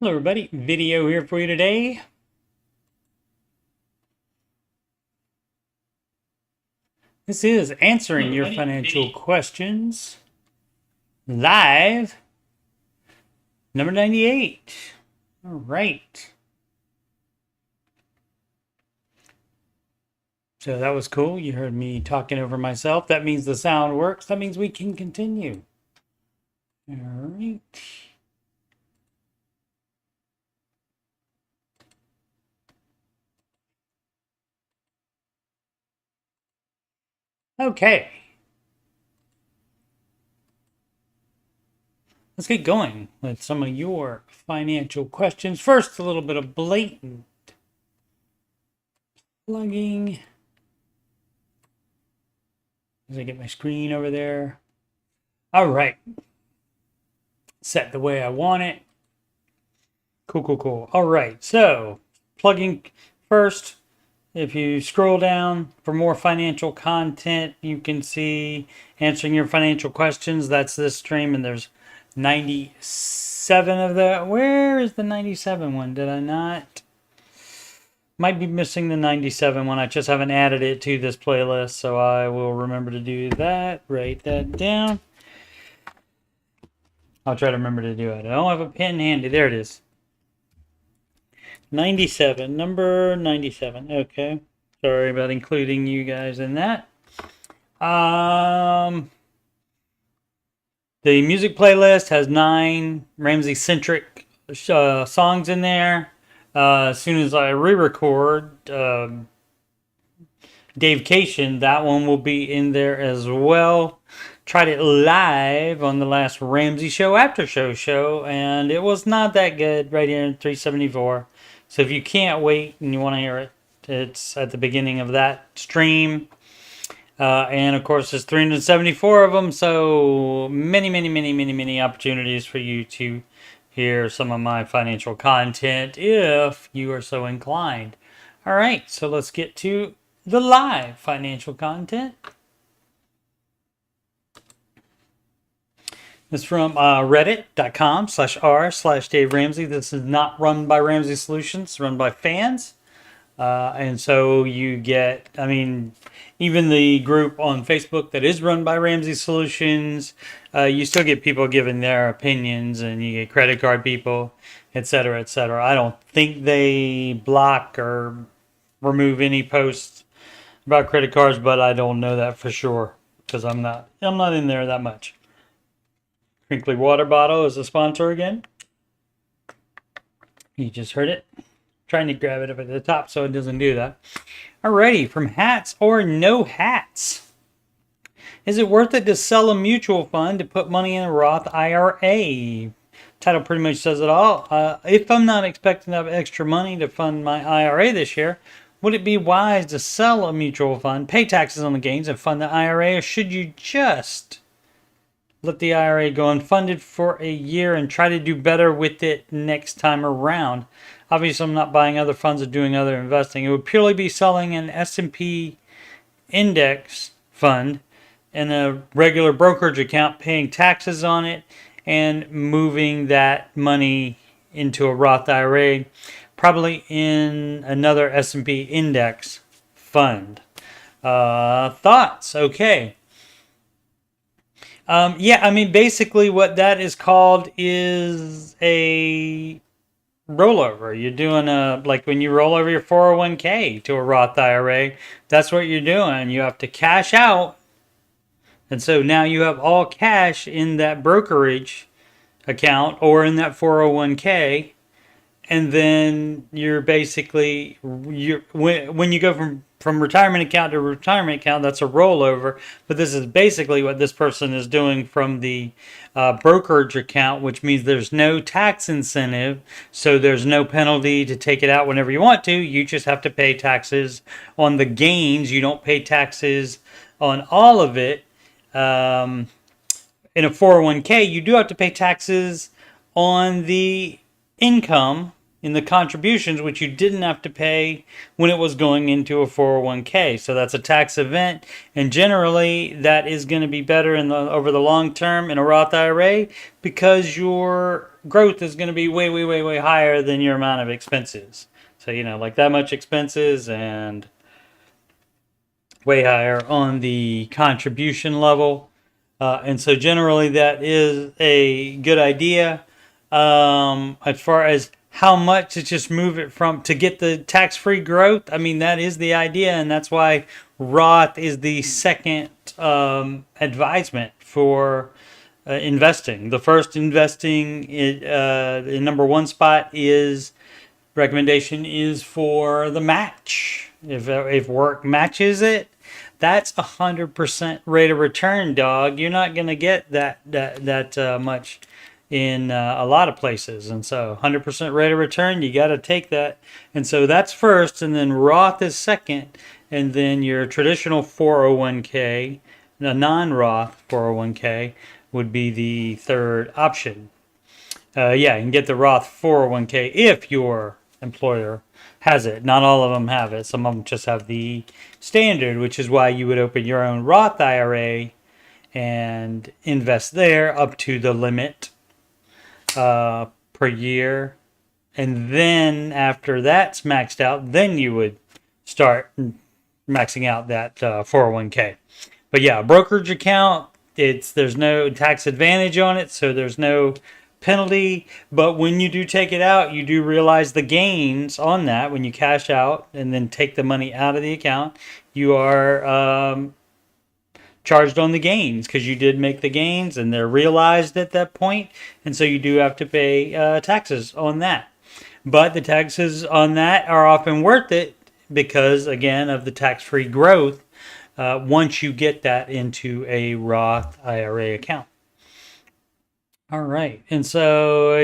Hello everybody, video here for you today. This is answering your financial questions live, number 98. All right. So that was cool. You heard me talking over myself. That means the sound works. That means we can continue. All right. Okay. Let's get going with some of your financial questions. First, a little bit of blatant plugging. As I get my screen over there. All right. Set the way I want it. Cool. All right. So, plugging first. If you scroll down for more financial content, you can see answering your financial questions. That's this stream, and there's 97 of that. Where is the 97 one? Did I not? Might be missing the 97 one. I just haven't added it to this playlist, so I will remember to do that. Write that down. I'll try to remember to do it. I don't have a pen handy. There it is. 97. Number 97. Okay. Sorry about including you guys in that. The music playlist has 9 Ramsey-centric songs in there. As soon as I re-record Davecation, that one will be in there as well. Tried it live on the last Ramsey show, after show, and it was not that good right here in 374. So if you can't wait and you want to hear it, it's at the beginning of that stream. And of course, there's 374 of them, so many opportunities for you to hear some of my financial content if you are so inclined. All right, so let's get to the live financial content. It's from reddit.com/r/Dave Ramsey. This is not run by Ramsey Solutions, it's run by fans. And so you get, even the group on Facebook that is run by Ramsey Solutions, you still get people giving their opinions, and you get credit card people, etc., etc. I don't think they block or remove any posts about credit cards, but I don't know that for sure because I'm not in there that much. Crinkly Water Bottle is a sponsor again. You just heard it. Trying to grab it up at the top so it doesn't do that. Alrighty, from hats or no hats. Is it worth it to sell a mutual fund to put money in a Roth IRA? Title pretty much says it all. If I'm not expecting to have extra money to fund my IRA this year, would it be wise to sell a mutual fund, pay taxes on the gains, and fund the IRA, or should you just let the IRA go unfunded for a year and try to do better with it next time around? Obviously, I'm not buying other funds or doing other investing. It would purely be selling an S&P index fund in a regular brokerage account, paying taxes on it, and moving that money into a Roth IRA, probably in another S&P index fund. Thoughts? Okay. Basically what that is called is a rollover. You're doing like when you roll over your 401k to a Roth IRA, that's what you're doing. You have to cash out. And so now you have all cash in that brokerage account or in that 401k. And then you're basically, when you go from retirement account to retirement account, that's a rollover. But this is basically what this person is doing from the brokerage account, which means there's no tax incentive. So there's no penalty to take it out whenever you want to. You just have to pay taxes on the gains. You don't pay taxes on all of it. In a 401k, you do have to pay taxes on the income in the contributions, which you didn't have to pay when it was going into a 401k. So that's a tax event, and generally that is going to be better over the long term in a Roth IRA, because your growth is going to be way, way, way, way higher than your amount of expenses. So, like that much expenses and way higher on the contribution level. And so generally that is a good idea. As far as how much to just move it to get the tax-free growth, I mean, that is the idea, and that's why Roth is the second advisement for investing. The first investing, the number one spot recommendation is for the match. If work matches it, that's 100% rate of return, dog. You're not going to get that much in a lot of places. And so 100% rate of return, you got to take that. And so that's first, and then Roth is second, and then your traditional 401k, the non-Roth 401k, would be the third option. You can get the Roth 401k if your employer has it. Not all of them have it. Some of them just have the standard, which is why you would open your own Roth IRA and invest there up to the limit per year. And then after that's maxed out, then you would start maxing out that 401k. But yeah, brokerage account, there's no tax advantage on it, so there's no penalty. But when you do take it out, you do realize the gains on that. When you cash out and then take the money out of the account, you are charged on the gains, because you did make the gains and they're realized at that point, and so you do have to pay taxes on that. But the taxes on that are often worth it because, again, of the tax-free growth once you get that into a Roth IRA account. All right. And so,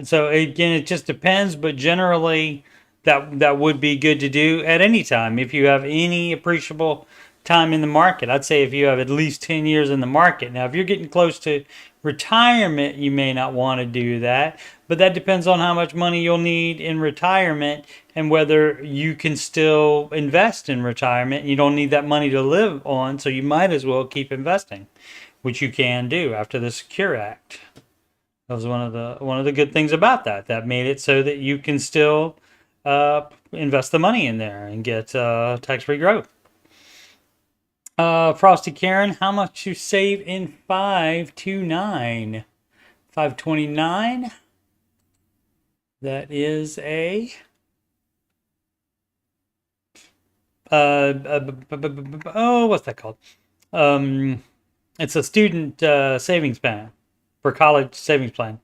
so again, it just depends, but generally that would be good to do at any time. If you have any appreciable time in the market, I'd say if you have at least 10 years in the market. Now, if you're getting close to retirement, you may not want to do that, but that depends on how much money you'll need in retirement and whether you can still invest in retirement. You don't need that money to live on, so you might as well keep investing, which you can do after the Secure Act. That was one of the good things about that. That made it so that you can still invest the money in there and get tax-free growth. Frosty Karen, how much you save in 529? 529. That is a what's that called? It's a student savings plan for college savings plan.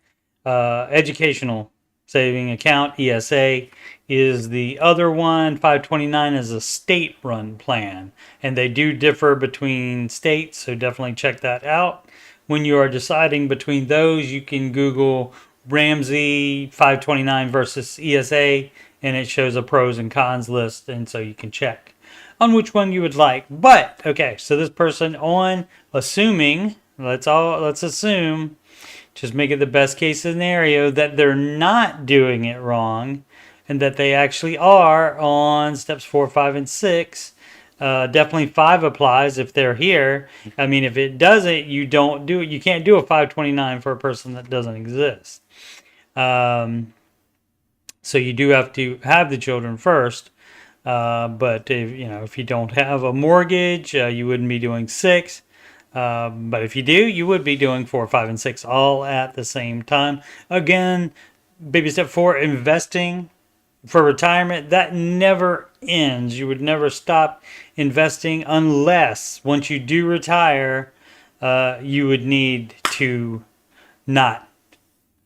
Educational saving account, ESA, is the other one. 529 is a state-run plan, and they do differ between states, so definitely check that out. When you are deciding between those, you can Google Ramsey 529 versus ESA, and it shows a pros and cons list, and so you can check on which one you would like. But okay, so this person assuming, let's assume, just make it the best case scenario that they're not doing it wrong and that they actually are on steps 4, 5, and 6. Definitely 5 applies if they're here. I mean, if it doesn't, you don't do it. You can't do a 529 for a person that doesn't exist. So you do have to have the children first. But if you don't have a mortgage, you wouldn't be doing 6. But if you do, you would be doing 4, 5, and 6 all at the same time. Again, baby step 4, investing for retirement, that never ends. You would never stop investing unless once you do retire, you would need to not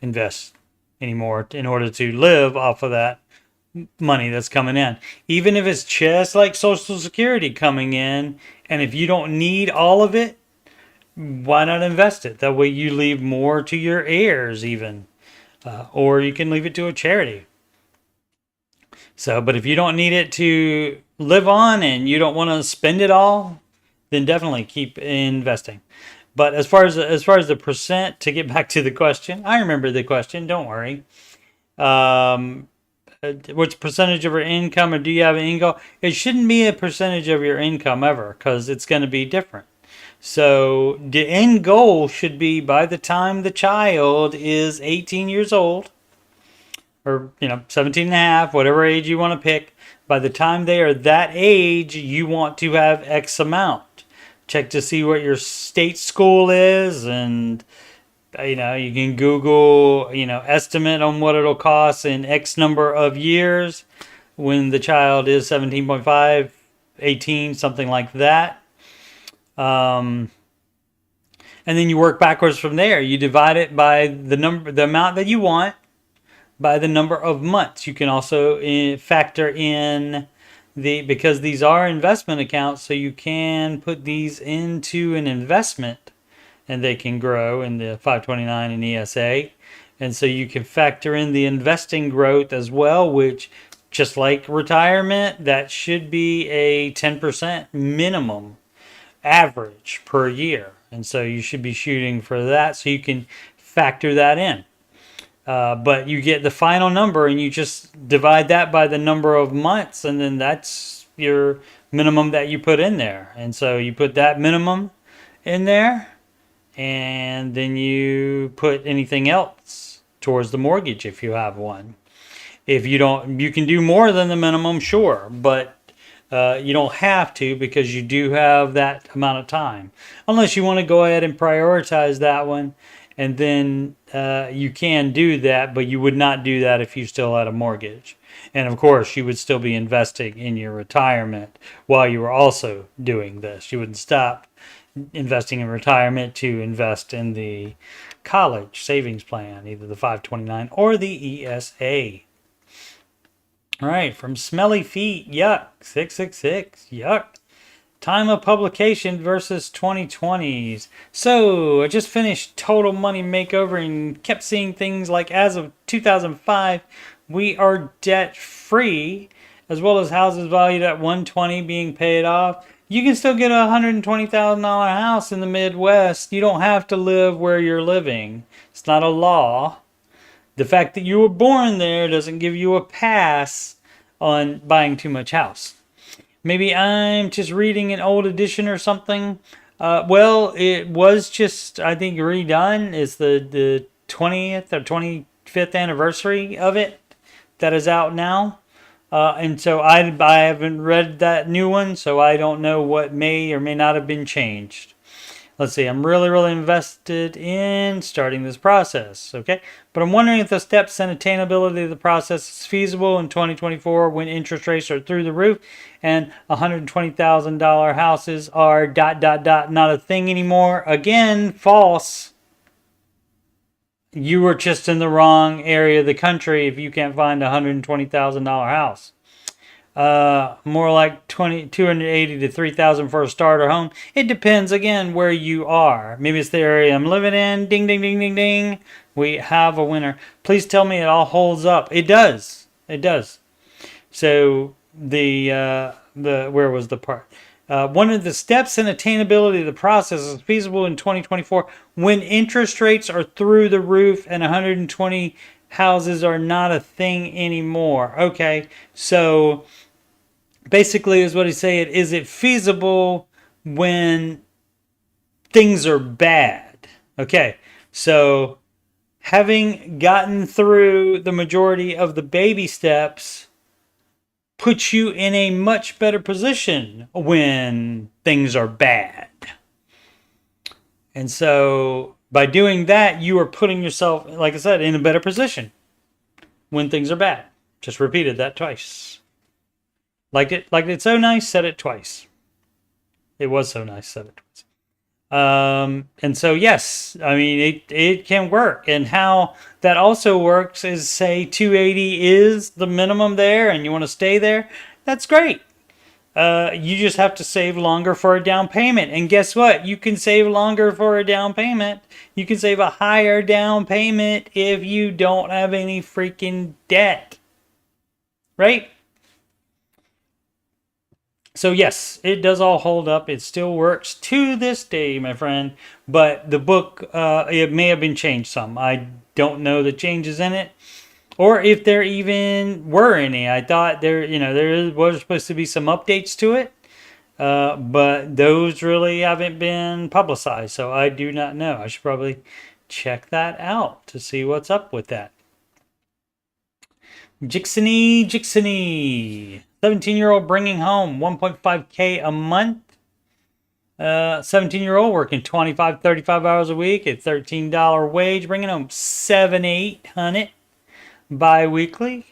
invest anymore in order to live off of that money that's coming in. Even if it's just like Social Security coming in, and if you don't need all of it, why not invest it? That way you leave more to your heirs even. Or you can leave it to a charity. So, but if you don't need it to live on and you don't want to spend it all, then definitely keep investing. But as far as the percent, to get back to the question, I remember the question, don't worry. what's percentage of your income, or do you have an income? It shouldn't be a percentage of your income ever, because it's going to be different. So the end goal should be by the time the child is 18 years old, or 17 and a half, whatever age you want to pick, by the time they are that age, you want to have X amount. Check to see what your state school is, and you can Google, estimate on what it'll cost in X number of years when the child is 17.5, 18, something like that. And then you work backwards from there. You divide it by the amount that you want, by the number of months. You can also factor in because these are investment accounts, so you can put these into an investment and they can grow in the 529 and ESA. And so you can factor in the investing growth as well, which, just like retirement, that should be a 10% minimum average per year. And so you should be shooting for that, so you can factor that in. But you get the final number and you just divide that by the number of months, and then that's your minimum that you put in there. And so you put that minimum in there, and then you put anything else towards the mortgage if you have one. If you don't, you can do more than the minimum, sure, but you don't have to, because you do have that amount of time. Unless you want to go ahead and prioritize that one, and then you can do that, but you would not do that if you still had a mortgage. And of course, you would still be investing in your retirement while you were also doing this. You wouldn't stop investing in retirement to invest in the college savings plan, either the 529 or the ESA. All right, from Smelly Feet, yuck, 666, yuck. Time of publication versus 2020s. So I just finished Total Money Makeover and kept seeing things like, as of 2005, we are debt free, as well as houses valued at 120 being paid off. You can still get a $120,000 house in the Midwest. You don't have to live where you're living. It's not a law. The fact that you were born there doesn't give you a pass on buying too much house. Maybe I'm just reading an old edition or something. Well, it was just, I think, redone. It's the 20th or 25th anniversary of it that is out now. And so I haven't read that new one, so I don't know what may or may not have been changed. Let's see, I'm really invested in starting this process, okay? But I'm wondering if the steps and attainability of the process is feasible in 2024 when interest rates are through the roof and $120,000 houses are ... not a thing anymore. Again, false. You were just in the wrong area of the country if you can't find a $120,000 house. More like $280,000 to $3,000 for a starter home. It depends, again, where you are. Maybe it's the area I'm living in. Ding, ding, ding, ding, ding. We have a winner. Please tell me it all holds up. It does. It does. So where was the part? One of the steps in attainability of the process is feasible in 2024 when interest rates are through the roof and 120 houses are not a thing anymore. Okay, so basically is what he's saying. Is it feasible when things are bad? Okay, so having gotten through the majority of the baby steps puts you in a much better position when things are bad. And so by doing that, you are putting yourself, like I said, in a better position when things are bad. Just repeated that twice. Like it's so nice, said it twice. It was so nice, said it twice. And so, yes, I mean, it can work. And how that also works is, say 280 is the minimum there and you want to stay there. That's great. You just have to save longer for a down payment. And guess what? You can save longer for a down payment. You can save a higher down payment if you don't have any freaking debt. Right? So yes, it does all hold up. It still works to this day, my friend. But the book, it may have been changed some. I don't know the changes in it. or if there even were any. I thought there was supposed to be some updates to it, but those really haven't been publicized, so I do not know. I should probably check that out to see what's up with that. Jixony, 17-year-old bringing home 1.5K a month. 17-year-old working 25, 35 hours a week at $13 wage, bringing home $700-800 bi-weekly.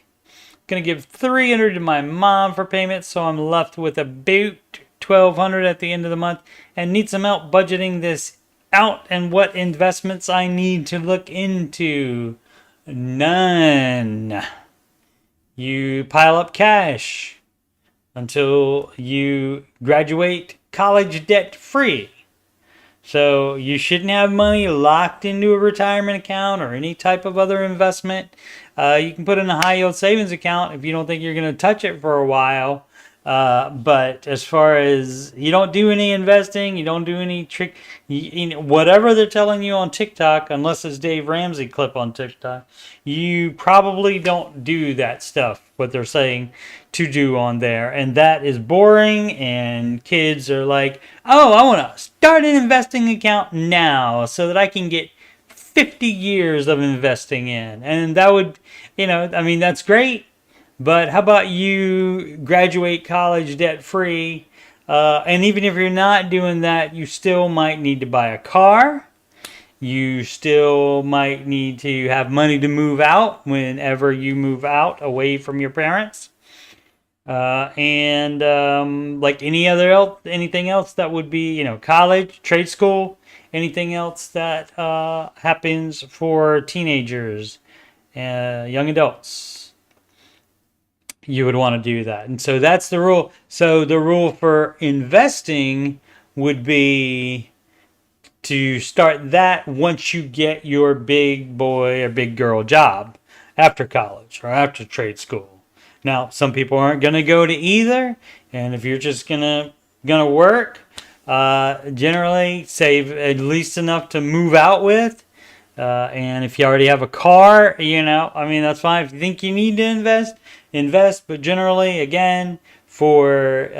Gonna give $300 to my mom for payment, so I'm left with about $1,200 at the end of the month, and need some help budgeting this out and what investments I need to look into. None. You pile up cash until you graduate college debt free. So you shouldn't have money locked into a retirement account or any type of other investment. You can put in a high yield savings account if you don't think you're going to touch it for a while. But as far as you don't do any investing, you don't do any trick, whatever they're telling you on TikTok, unless it's Dave Ramsey clip on TikTok, you probably don't do that stuff, what they're saying to do on there. And that is boring, and kids are like, oh, I want to start an investing account now so that I can get 50 years of investing in. And that would, that's great. But how about you graduate college debt free? And even if you're not doing that, you still might need to buy a car. You still might need to have money to move out whenever you move out away from your parents. Like anything else that would be, college, trade school, anything else that happens for teenagers, young adults. You would want to do that. And so that's the rule. So the rule for investing would be to start that once you get your big boy or big girl job after college or after trade school. Now, some people aren't going to go to either. And if you're just gonna work, generally save at least enough to move out with. And if you already have a car, that's fine. If you think you need to invest. But generally, again, for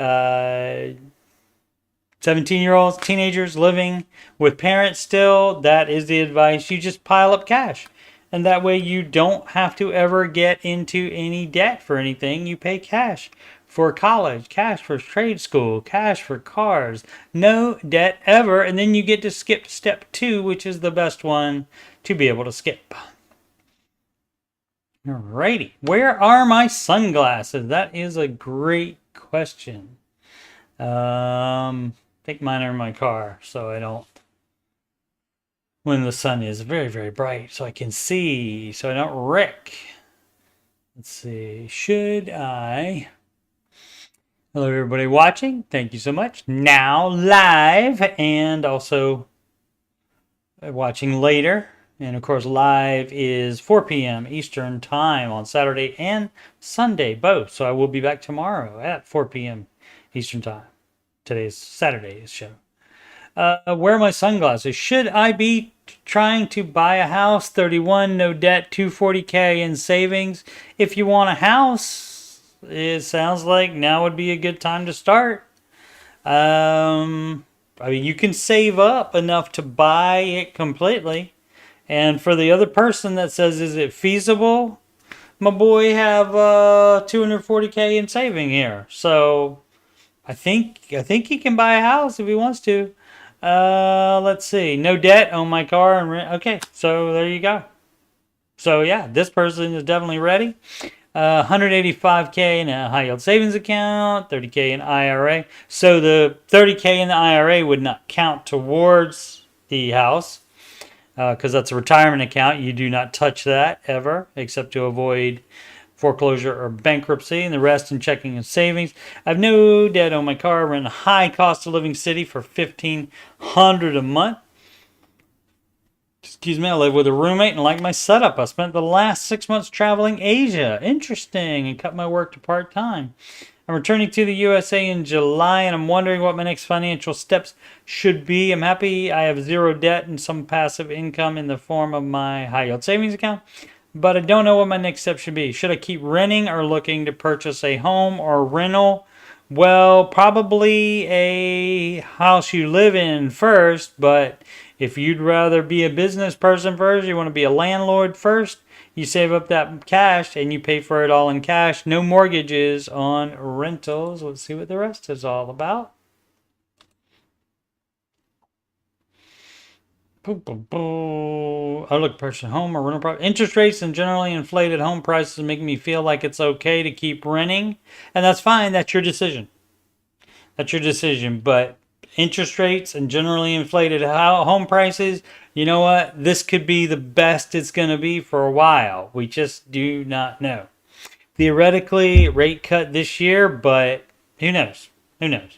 17-year-olds, teenagers living with parents still, that is the advice. You just pile up cash. And that way you don't have to ever get into any debt for anything. You pay cash for college, cash for trade school, cash for cars. No debt ever. And then you get to skip step 2, which is the best one to be able to skip. Alrighty, where are my sunglasses? That is a great question. I think mine are in my car, so I don't, when the sun is very, very bright, so I can see, so I don't wreck. Let's see, hello everybody watching, thank you so much. Now live, and also watching later. And of course, live is 4 p.m. Eastern Time on Saturday and Sunday, both. So I will be back tomorrow at 4 p.m. Eastern Time. Today's Saturday's show. Where are my sunglasses? Should I be trying to buy a house? 31, no debt, 240K in savings. If you want a house, it sounds like now would be a good time to start. You can save up enough to buy it completely. And for the other person that says, is it feasible? My boy have 240K in saving here. So I think he can buy a house if he wants to. Let's see. No debt on my car and rent. Okay, so there you go. So yeah, this person is definitely ready. 185K in a high yield savings account, 30K in IRA. So the 30K in the IRA would not count towards the house. Because that's a retirement account. You do not touch that ever, except to avoid foreclosure or bankruptcy, and the rest in checking and savings. I have no debt on my car. We're in a high cost of living city for $1,500 a month. Excuse me, I live with a roommate and like my setup. I spent the last 6 months traveling Asia. Interesting, and cut my work to part-time. I'm returning to the USA in July, and I'm wondering what my next financial steps should be. I'm happy I have zero debt and some passive income in the form of my high yield savings account. but I don't know what my next step should be. Should I keep renting or looking to purchase a home or rental? Well, probably a house you live in first, but if you'd rather be a business person first, you want to be a landlord first, you save up that cash and you pay for it all in cash. No mortgages on rentals. Let's see what the rest is all about. I look purchase home or rental property. Interest rates and generally inflated home prices make me feel like it's okay to keep renting, and that's fine. That's your decision. That's your decision. But interest rates and generally inflated home prices, you know what? This could be the best it's going to be for a while. We just do not know. Theoretically, rate cut this year, but who knows? Who knows?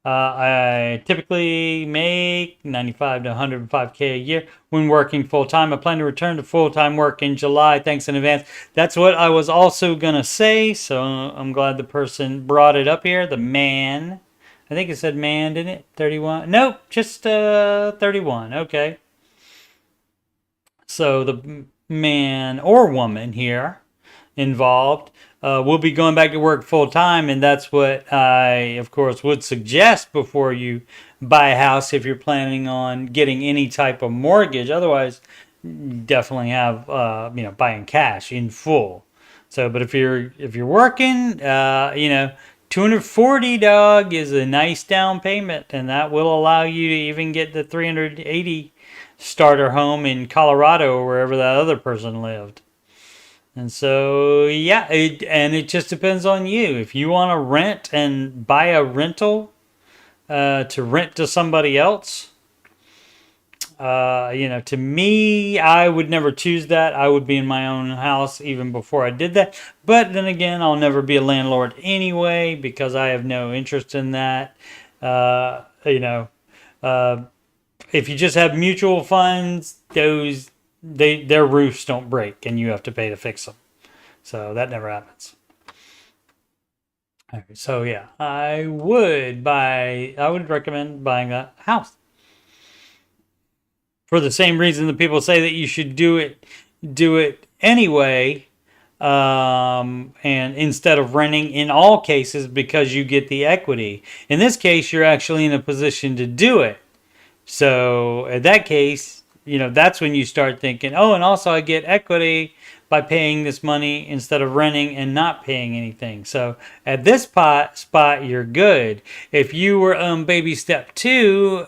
I typically make 95 to 105K a year when working full time. I plan to return to full time work in July. Thanks in advance. That's what I was also gonna say. So I'm glad the person brought it up here. The man, I think it said man, didn't it? 31. Nope, just 31. Okay. So the man or woman here involved will be going back to work full time, and that's what I, of course, would suggest before you buy a house if you're planning on getting any type of mortgage. Otherwise, definitely have buying cash in full. So, but if you're working, 240 dog is a nice down payment, and that will allow you to even get the 380 starter home in Colorado or wherever that other person lived. And so, yeah, it just depends on you. If you want to rent and buy a rental to rent to somebody else, to me, I would never choose that. I would be in my own house even before I did that. But then again, I'll never be a landlord anyway because I have no interest in that. If you just have mutual funds, their roofs don't break and you have to pay to fix them. So that never happens. Okay, so yeah, I would recommend buying a house. For the same reason that people say that you should do it anyway, and instead of renting in all cases because you get the equity. In this case, you're actually in a position to do it. So in that case, that's when you start thinking, oh, and also I get equity by paying this money instead of renting and not paying anything. So at this spot, you're good. If you were on baby step 2,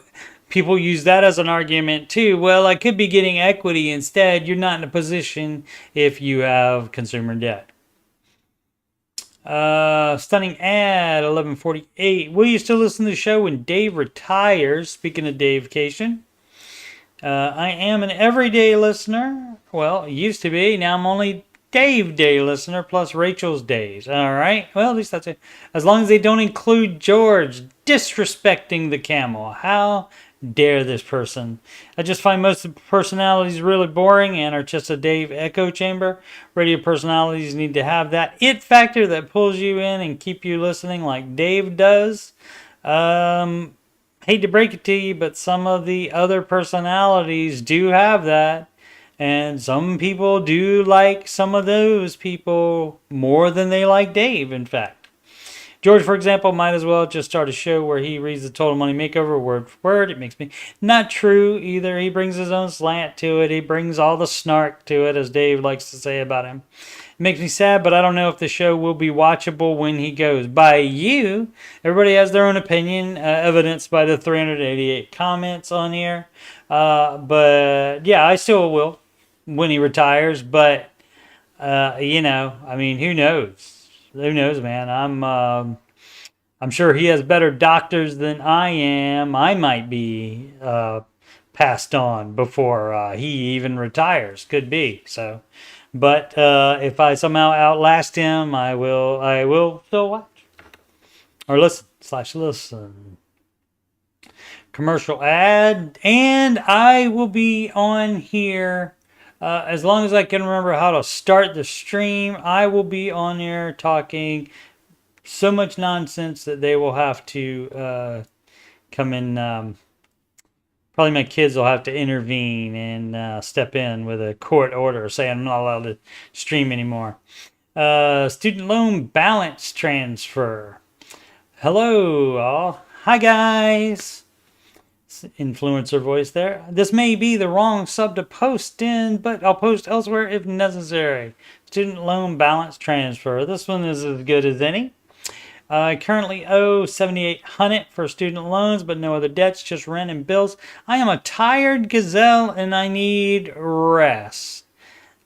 people use that as an argument too. Well, I could be getting equity instead. You're not in a position if you have consumer debt. Stunning ad 1148. Will you still listen to the show when Dave retires? Speaking of Dave-cation. I am an everyday listener. Well, used to be. Now I'm only Dave Day listener plus Rachel's days. All right. Well, at least that's it. As long as they don't include George disrespecting the camel. How dare this person? I just find most of the personalities really boring and are just a Dave echo chamber. Radio personalities need to have that it factor that pulls you in and keep you listening like Dave does. Hate to break it to you, but some of the other personalities do have that. And some people do like some of those people more than they like Dave, in fact. George, for example, might as well just start a show where he reads the Total Money Makeover word for word. It makes me not true either. He brings his own slant to it. He brings all the snark to it, as Dave likes to say about him. It makes me sad, but I don't know if the show will be watchable when he goes. By you, everybody has their own opinion, evidenced by the 388 comments on here. But yeah, I still will when he retires. But who knows? Who knows, man? I'm sure he has better doctors than I am. I might be passed on before he even retires. Could be. So, but if I somehow outlast him, I will still watch or listen. Commercial ad, and I will be on here. As long as I can remember how to start the stream, I will be on there talking so much nonsense that they will have to come in Probably my kids will have to intervene and step in with a court order saying I'm not allowed to stream anymore. Student loan balance transfer. Hello, all. Hi, guys. Influencer voice there. This may be the wrong sub to post in, but I'll post elsewhere if necessary. Student loan balance transfer. This one is as good as any. I currently owe $7,800 for student loans, but no other debts, just rent and bills. I am a tired gazelle and I need rest.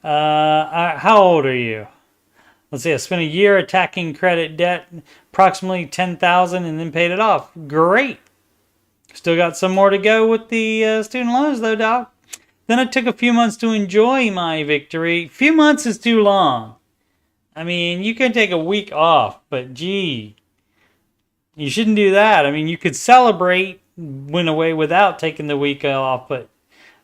How old are you? Let's see, I spent a year attacking credit debt, approximately $10,000, and then paid it off. Great. Still got some more to go with the student loans, though, Doc. Then it took a few months to enjoy my victory. Few months is too long. I mean, you can take a week off, but gee, you shouldn't do that. I mean, you could celebrate, went away without taking the week off, but,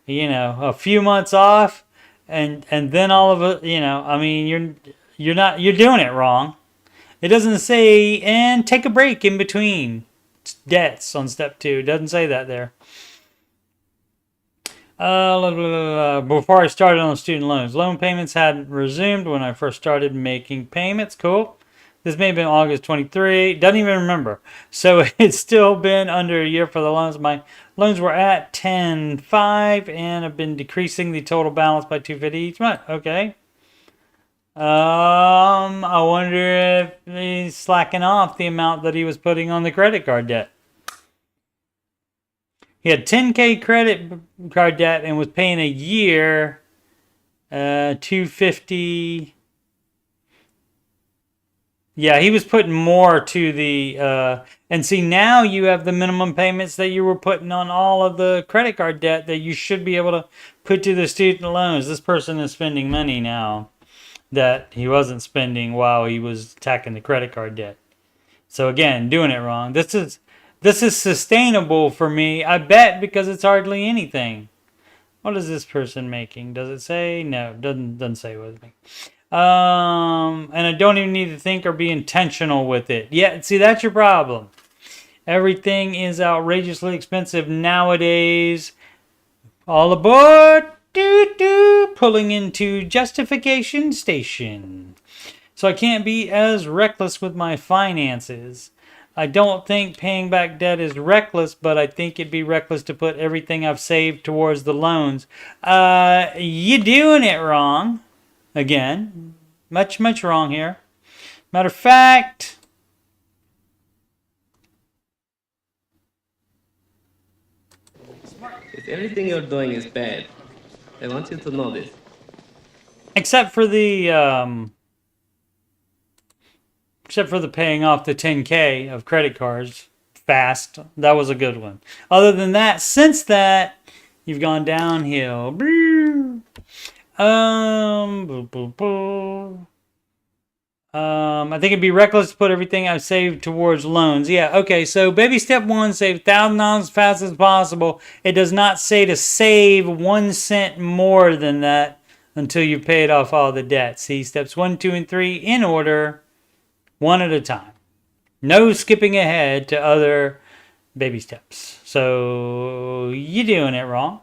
you know, a few months off, and then all of it, you know, I mean, you're doing it wrong. It doesn't say, and take a break in between debts on step 2. It doesn't say that there. Before I started on student loans, loan payments hadn't resumed when I first started making payments. Cool. This may have been August 23. Doesn't even remember. So it's still been under a year for the loans. My loans were at 10.5 and have been decreasing the total balance by $250 each month. Okay. I wonder if he's slacking off the amount that he was putting on the credit card debt. He had $10K credit card debt and was paying a year $250. Yeah, he was putting more to the and see, now you have the minimum payments that you were putting on all of the credit card debt that you should be able to put to the student loans. This person is spending money now that he wasn't spending while he was attacking the credit card debt. So again, doing it wrong. This is sustainable for me, I bet, because it's hardly anything. What is this person making? Does it say? No, it doesn't say with me. And I don't even need to think or be intentional with it. Yeah, see, that's your problem. Everything is outrageously expensive nowadays. All aboard! Pulling into justification station. So I can't be as reckless with my finances. I don't think paying back debt is reckless, but I think it'd be reckless to put everything I've saved towards the loans. You're doing it wrong. Again, much wrong here. Matter of fact, if everything you're doing is bad, I want you to know this. except for the paying off the 10K of credit cards fast. That was a good one. Other than that, since that, you've gone downhill. I think it'd be reckless to put everything I've saved towards loans. Yeah, okay, so baby step 1, save $1,000 as fast as possible. It does not say to save 1 cent more than that until you've paid off all the debt. See, steps 1, 2, and 3 in order, one at a time. No skipping ahead to other baby steps. So you're doing it wrong.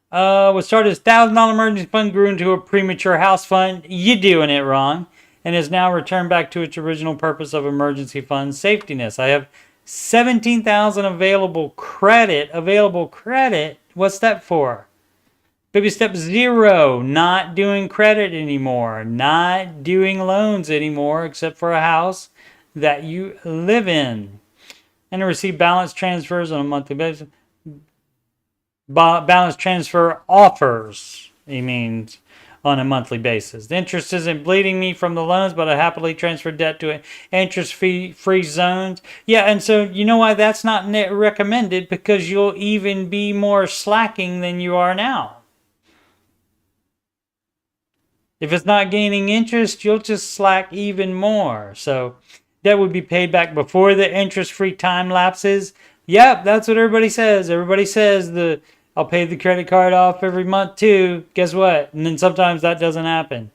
What started as $1,000 emergency fund grew into a premature house fund. You're doing it wrong. And is now returned back to its original purpose of emergency fund safety net. I have $17,000 available credit. What's that for? Baby step 0, not doing credit anymore. Not doing loans anymore, except for a house that you live in. And to receive balance transfers on a monthly basis. Balance transfer offers, he means, on a monthly basis. The interest isn't bleeding me from the loans, but I happily transfer debt to interest-free zones. Yeah, and so you know why that's not recommended? Because you'll even be more slacking than you are now. If it's not gaining interest, you'll just slack even more. So that would be paid back before the interest-free time lapses. Yep, that's what everybody says. Everybody says I'll pay the credit card off every month too. Guess what? And then sometimes that doesn't happen.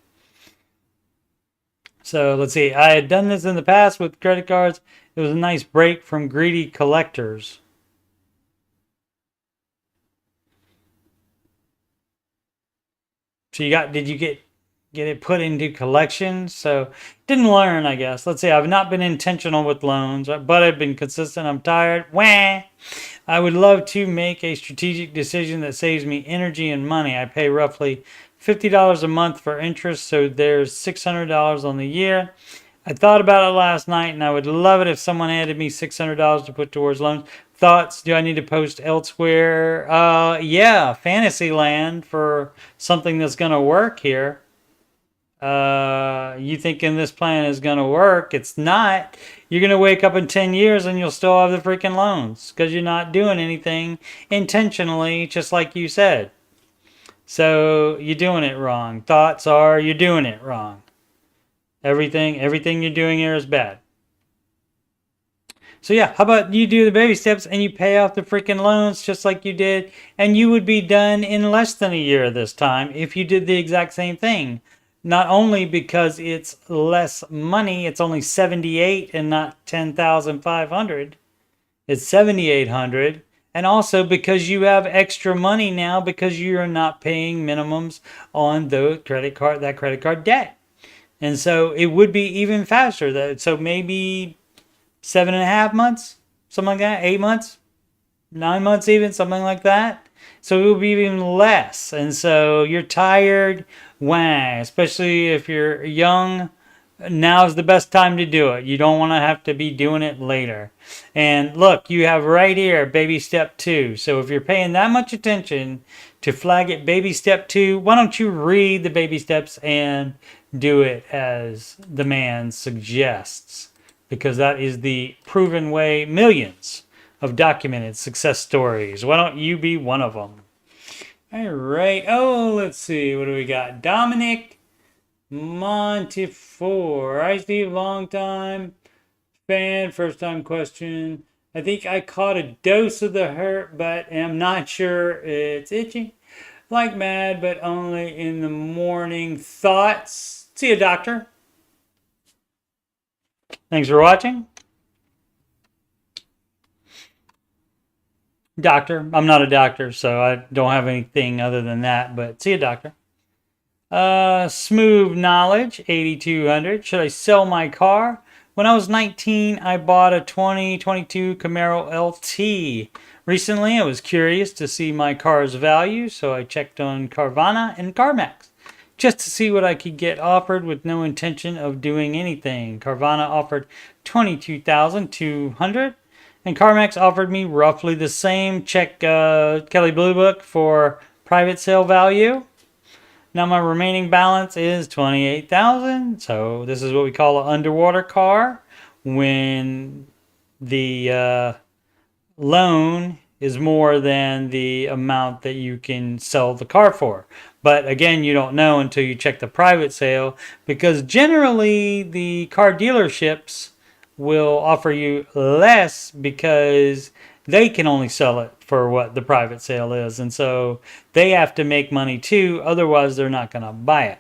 So let's see. I had done this in the past with credit cards. It was a nice break from greedy collectors. So did you get it put into collections? So didn't learn, I guess. Let's see. I've not been intentional with loans, but I've been consistent. I'm tired. Wah. I would love to make a strategic decision that saves me energy and money. I pay roughly $50 a month for interest, so there's $600 on the year. I thought about it last night, and I would love it if someone handed me $600 to put towards loans. Thoughts? Do I need to post elsewhere? Yeah, Fantasyland for something that's going to work here. You thinking this plan is going to work? It's not. You're going to wake up in 10 years and you'll still have the freaking loans because you're not doing anything intentionally, just like you said. So you're doing it wrong. Thoughts are you're doing it wrong. Everything you're doing here is bad. So yeah, how about you do the baby steps and you pay off the freaking loans just like you did, and you would be done in less than a year this time if you did the exact same thing. Not only because it's less money, it's only 78 and not 10,500. It's 7,800, and also because you have extra money now because you're not paying minimums on the credit card debt. And so it would be even faster. So maybe 7.5 months, something like that, 8 months, 9 months even, something like that. So it will be even less. And so you're tired, especially if you're young, now's the best time to do it. You don't want to have to be doing it later. And look, you have right here, baby step 2. So if you're paying that much attention to flag it baby step 2, why don't you read the baby steps and do it as the man suggests? Because that is the proven way. Millions of documented success stories. Why don't you be one of them? All right. Oh, let's see. What do we got? Dominic Montefiore. Hi, Steve. Long time fan. First time question. I think I caught a dose of the hurt, but am not sure it's itching like mad, but only in the morning. Thoughts? See a doctor. Thanks for watching. Doctor. I'm not a doctor, so I don't have anything other than that, but see a doctor. Smooth Knowledge, 8200. Should I sell my car? When I was 19, I bought a 2022 Camaro LT. Recently, I was curious to see my car's value, so I checked on Carvana and CarMax just to see what I could get offered with no intention of doing anything. Carvana offered $22,200, and CarMax offered me roughly the same. Check Kelley Blue Book for private sale value. Now my remaining balance is $28,000. So this is what we call an underwater car when the loan is more than the amount that you can sell the car for. But again, you don't know until you check the private sale, because generally the car dealerships will offer you less because they can only sell it for what the private sale is. And so they have to make money too, otherwise they're not going to buy it.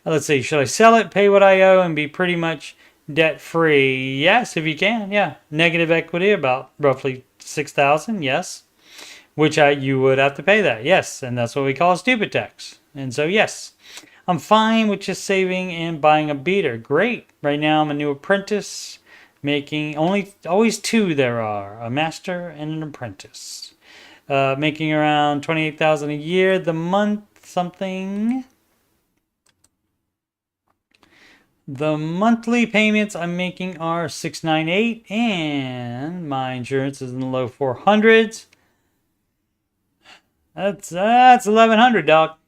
Let's see, should I sell it, pay what I owe, and be pretty much debt free? Yes, if you can, yeah. Negative equity, about roughly $6,000, yes. Which you would have to pay that, yes. And that's what we call a stupid tax. And so, yes. I'm fine with just saving and buying a beater. Great. Right now I'm a new apprentice, making always two there are, a master and an apprentice. Making around $28,000 a year. The month something. The monthly payments I'm making are $698, and my insurance is in the low 400s. That's $1,100, doc.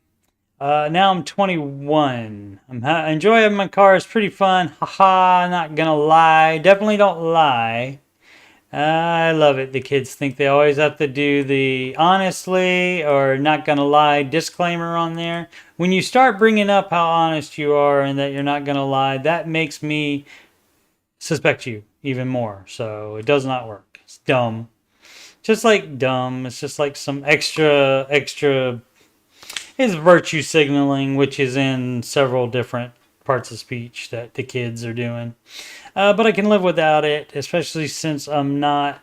Now I'm 21. I enjoy having my car. It's pretty fun. Haha, not gonna lie. Definitely don't lie. I love it. The kids think they always have to do the honestly or not gonna lie disclaimer on there. When you start bringing up how honest you are and that you're not gonna lie, that makes me suspect you even more. So it does not work. It's dumb. Just like dumb. It's just like some extra. It's virtue signaling, which is in several different parts of speech that the kids are doing. But I can live without it, especially since I'm not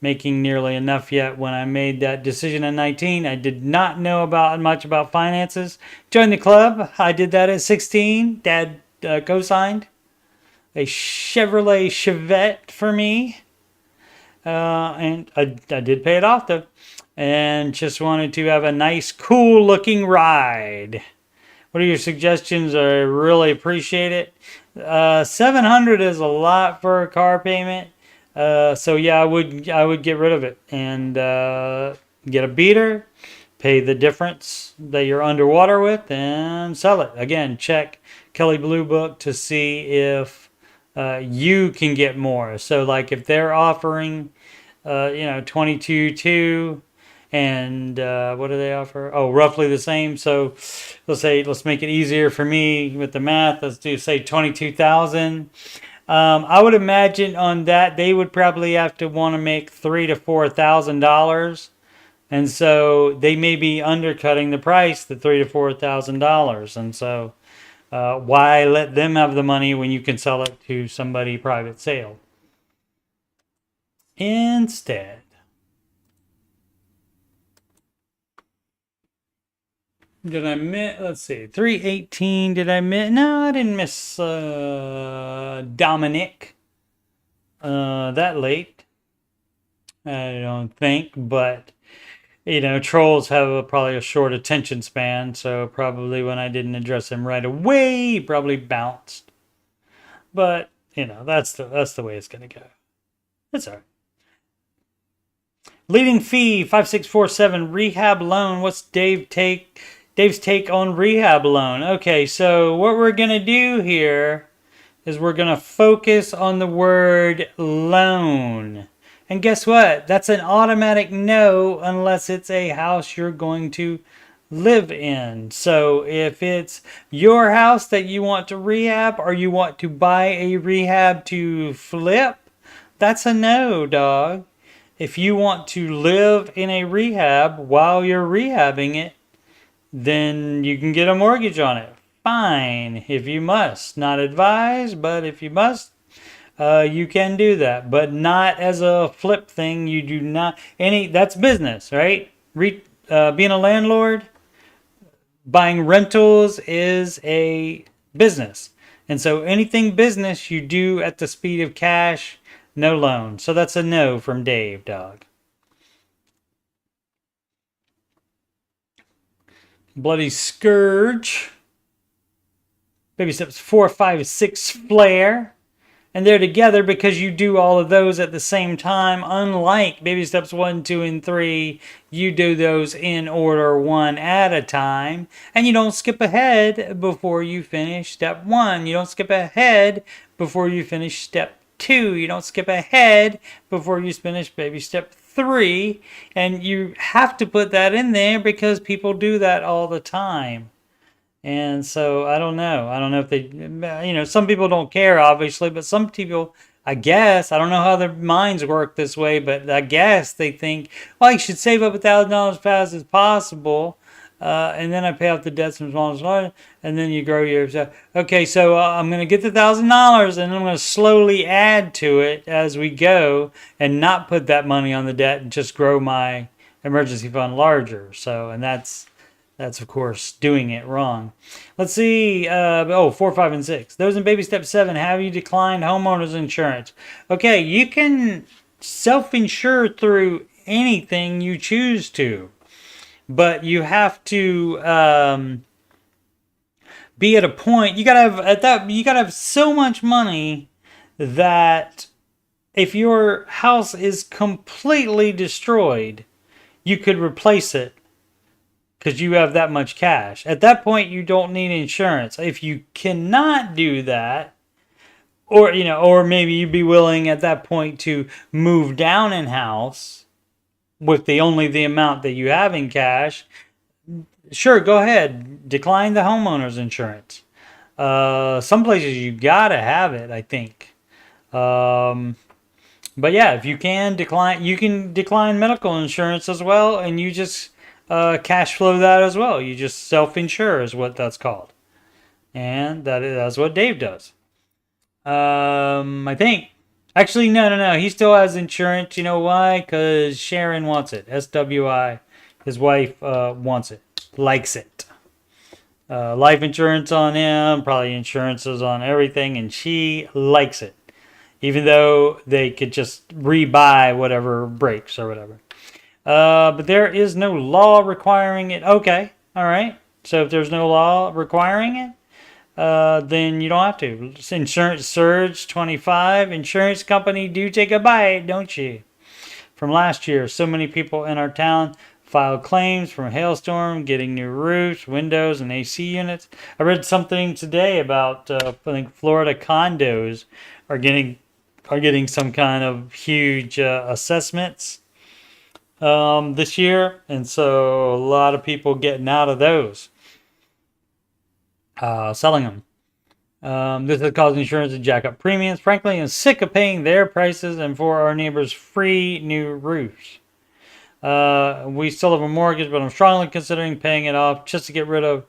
making nearly enough yet. When I made that decision at 19, I did not know much about finances. Joined the club. I did that at 16. Dad co-signed a Chevrolet Chevette for me. And I did pay it off though. And just wanted to have a nice, cool looking ride. What are your suggestions? I really appreciate it. $700 is a lot for a car payment. So yeah, I would get rid of it and get a beater, pay the difference that you're underwater with, and sell it. Again, check Kelley Blue Book to see if you can get more. So like if they're offering, 22.2, and what do they offer? Oh, roughly the same. So let's make it easier for me with the math. Let's do say 22,000. I would imagine on that they would probably have to want to make $3,000 to $4,000, and so they may be undercutting the price to $3,000 to $4,000. And so why let them have the money when you can sell it to somebody private sale instead? Did I miss? Let's see. 318. Did I miss? No, I didn't miss Dominic that late. I don't think, but trolls have probably a short attention span, so probably when I didn't address him right away, he probably bounced. But that's the way it's gonna go. That's all right. Leading fee 5647 rehab loan. What's Dave's take on rehab loan? Okay, so what we're going to do here is we're going to focus on the word loan. And guess what? That's an automatic no unless it's a house you're going to live in. So if it's your house that you want to rehab or you want to buy a rehab to flip, that's a no, dog. If you want to live in a rehab while you're rehabbing it, then you can get a mortgage on it. Fine, if you must. Not advised, but if you must, you can do that. But not as a flip thing. You do not that's business, right? Being a landlord, buying rentals is a business. And so anything business you do at the speed of cash, no loan. So that's a no from Dave, dog. Bloody Scourge. Baby steps 4, 5, 6 flare. And they're together because you do all of those at the same time. Unlike baby steps 1, 2, and 3, you do those in order one at a time. And you don't skip ahead before you finish step 1. You don't skip ahead before you finish step 2. You don't skip ahead before you finish baby step 3. And you have to put that in there because people do that all the time. And so I don't know if they, some people don't care, obviously, but some people, I guess, I don't know how their minds work this way, but I guess they think, well, you should save up $1,000 as fast as possible. And then I pay off the debts from small to large, and then you grow your. Okay, so I'm going to get the $1,000, and then I'm going to slowly add to it as we go, and not put that money on the debt, and just grow my emergency fund larger. So, and that's of course doing it wrong. Let's see. 4, 5, and 6. Those in baby step 7. Have you declined homeowners insurance? Okay, you can self-insure through anything you choose to. But you have to be at a point. You gotta have so much money that if your house is completely destroyed, you could replace it because you have that much cash. At that point, you don't need insurance. If you cannot do that, or maybe you'd be willing at that point to move down in house with only the amount that you have in cash, sure, go ahead. Decline the homeowner's insurance. Some places you gotta have it, I think. But yeah, if you can decline, you can decline medical insurance as well, and you just cash flow that as well. You just self-insure is what that's called. And that's what Dave does. I think. Actually, no. He still has insurance. You know why? Because Sharon wants it. SWI. His wife wants it. Likes it. Life insurance on him. Probably insurances on everything. And she likes it. Even though they could just rebuy whatever breaks or whatever. But there is no law requiring it. Okay. All right. So if there's no law requiring it, then you don't have to. Insurance surge 25. Insurance company do take a bite, don't you? From last year, so many people in our town filed claims from a hailstorm, getting new roofs, windows, and AC units. I read something today about I think Florida condos are getting some kind of huge assessments this year, and so a lot of people getting out of those, selling them. This has caused insurance to jack up premiums. Frankly, I'm sick of paying their prices and for our neighbors' free new roofs. We still have a mortgage, but I'm strongly considering paying it off just to get rid of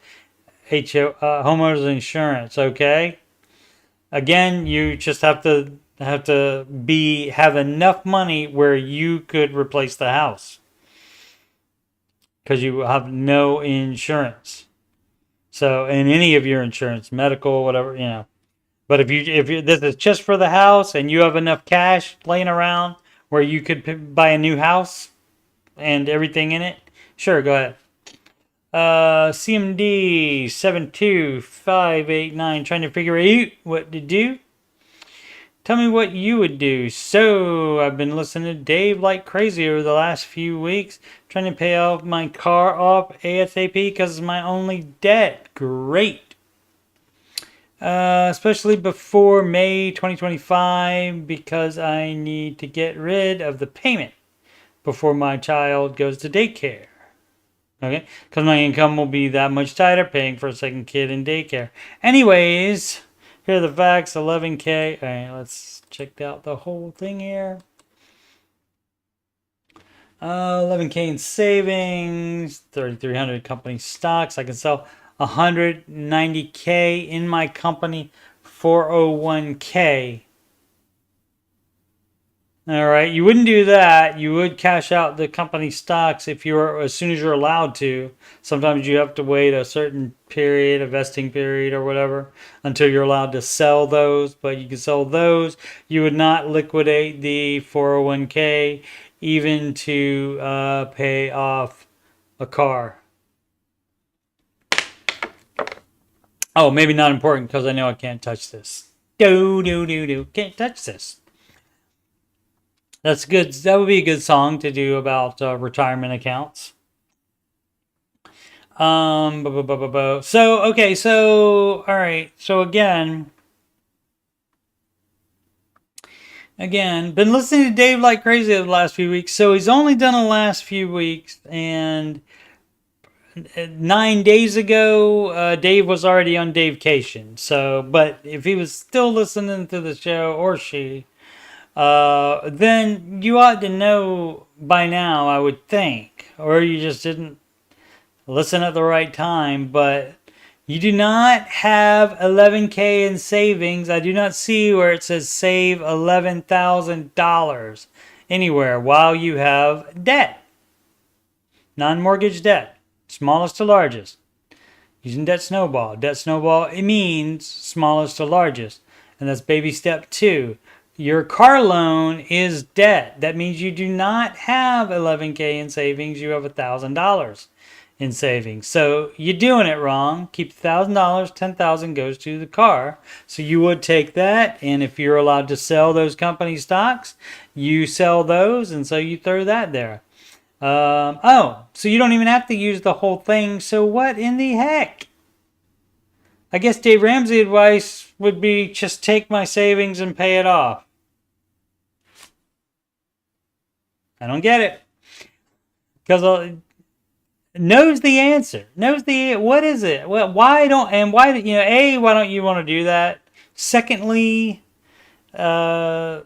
homeowners insurance. Okay. Again, you just have to have enough money where you could replace the house because you have no insurance. So, in any of your insurance, medical, whatever, you know. But if you this is just for the house and you have enough cash laying around where you could buy a new house and everything in it, sure, go ahead. CMD 72589, trying to figure out what to do. Tell me what you would do. So, I've been listening to Dave like crazy over the last few weeks, trying to pay off my car off ASAP because it's my only debt. Great. Especially before May 2025 because I need to get rid of the payment before my child goes to daycare. Okay? Because my income will be that much tighter paying for a second kid in daycare. Anyways, here are the facts. 11K. All right, let's check out the whole thing here. 11K in savings, 3,300 company stocks. I can sell 190K in my company 401K. All right, you wouldn't do that. You would cash out the company stocks if you're as soon as you're allowed to. Sometimes you have to wait a certain period, a vesting period or whatever, until you're allowed to sell those. But you can sell those. You would not liquidate the 401K even to pay off a car. Oh, maybe not important because I know I can't touch this. Can't touch this. That's good. That would be a good song to do about retirement accounts. So, okay. So, all right. So again, been listening to Dave like crazy the last few weeks. So he's only done the last few weeks, and 9 days ago, Dave was already on Davecation. So, but if he was still listening to the show, or she, then you ought to know by now, I would think, or you just didn't listen at the right time. But you do not have 11K in savings. I do not see where it says save $11,000 anywhere while you have debt, non-mortgage debt, smallest to largest. Using debt snowball. Debt snowball, it means smallest to largest, and that's baby step 2. Your car loan is debt. That means you do not have 11K in savings. You have $1,000 in savings. So you're doing it wrong. Keep $1,000. $10,000 goes to the car. So you would take that, and if you're allowed to sell those company stocks, you sell those, and so you throw that there. So you don't even have to use the whole thing. So what in the heck? I guess Dave Ramsey advice would be just take my savings and pay it off. I don't get it. Because knows the answer. What is it? Well, why don't you want to do that? Secondly, why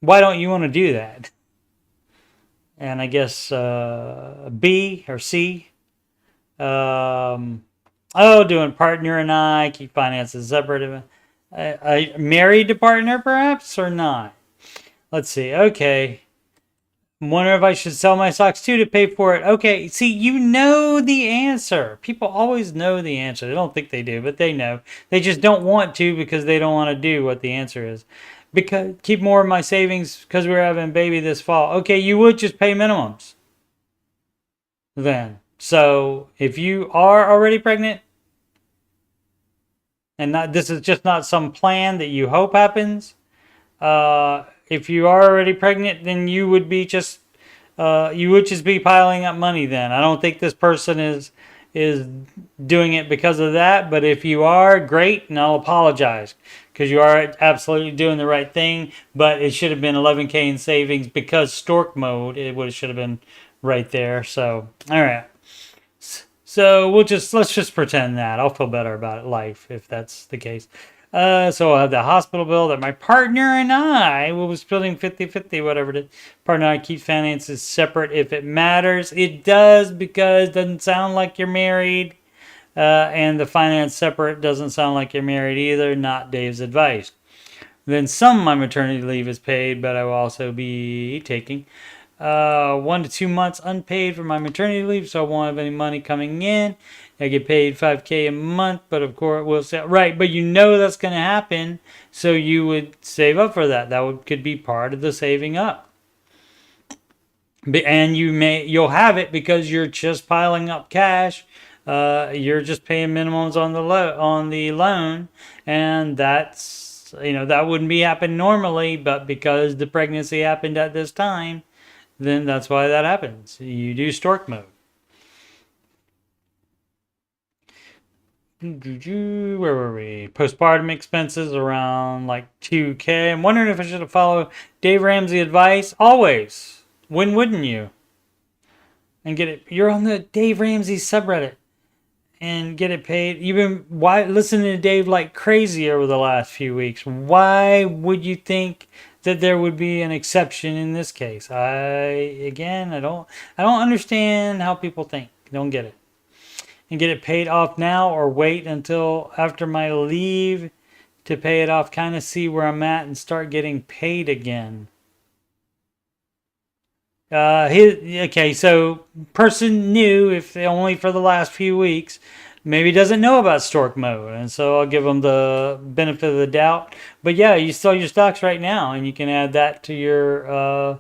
don't you want to do that? And I guess B or C. Doing partner and I keep finances separate. Married to partner perhaps or not? Let's see. Okay. I'm wondering if I should sell my stocks too to pay for it. Okay, see, you know the answer. People always know the answer. They don't think they do, but they know. They just don't want to because they don't want to do what the answer is. Because keep more of my savings because we're having a baby this fall. Okay, you would just pay minimums then. So if you are already pregnant, and this is just not some plan that you hope happens. If you are already pregnant, then you would just be piling up money then. I don't think this person is doing it because of that, but if you are, great, and I'll apologize because you are absolutely doing the right thing, but it should have been 11K in savings because stork mode, should have been right there. So, all right. So let's just pretend that. I'll feel better about life if that's the case. So I'll have the hospital bill that my partner and I will splitting 50-50, whatever it is. Partner and I keep finances separate if it matters. It does because it doesn't sound like you're married. And the finance separate doesn't sound like you're married either. Not Dave's advice. Then some of my maternity leave is paid, but I will also be taking 1 to 2 months unpaid for my maternity leave, so I won't have any money coming in. I get paid 5K a month, but of course we'll say right. But you know that's going to happen, so you would save up for that. Could be part of the saving up. And you'll have it because you're just piling up cash. You're just paying minimums on the loan, and that's that wouldn't be happen normally, but because the pregnancy happened at this time, then that's why that happens. You do stork mode. Where were we? Postpartum expenses around like 2K. I'm wondering if I should follow Dave Ramsey advice. Always. When wouldn't you? And get it. You're on the Dave Ramsey subreddit and get it paid. You've been listening to Dave like crazy over the last few weeks. Why would you think that there would be an exception in this case? I don't understand how people think. Don't get it. And get it paid off now or wait until after my leave to pay it off. Kind of see where I'm at and start getting paid again. Okay, so person new, if only for the last few weeks, maybe doesn't know about stork mode, and so I'll give them the benefit of the doubt. But yeah, you sell your stocks right now, and you can add that to your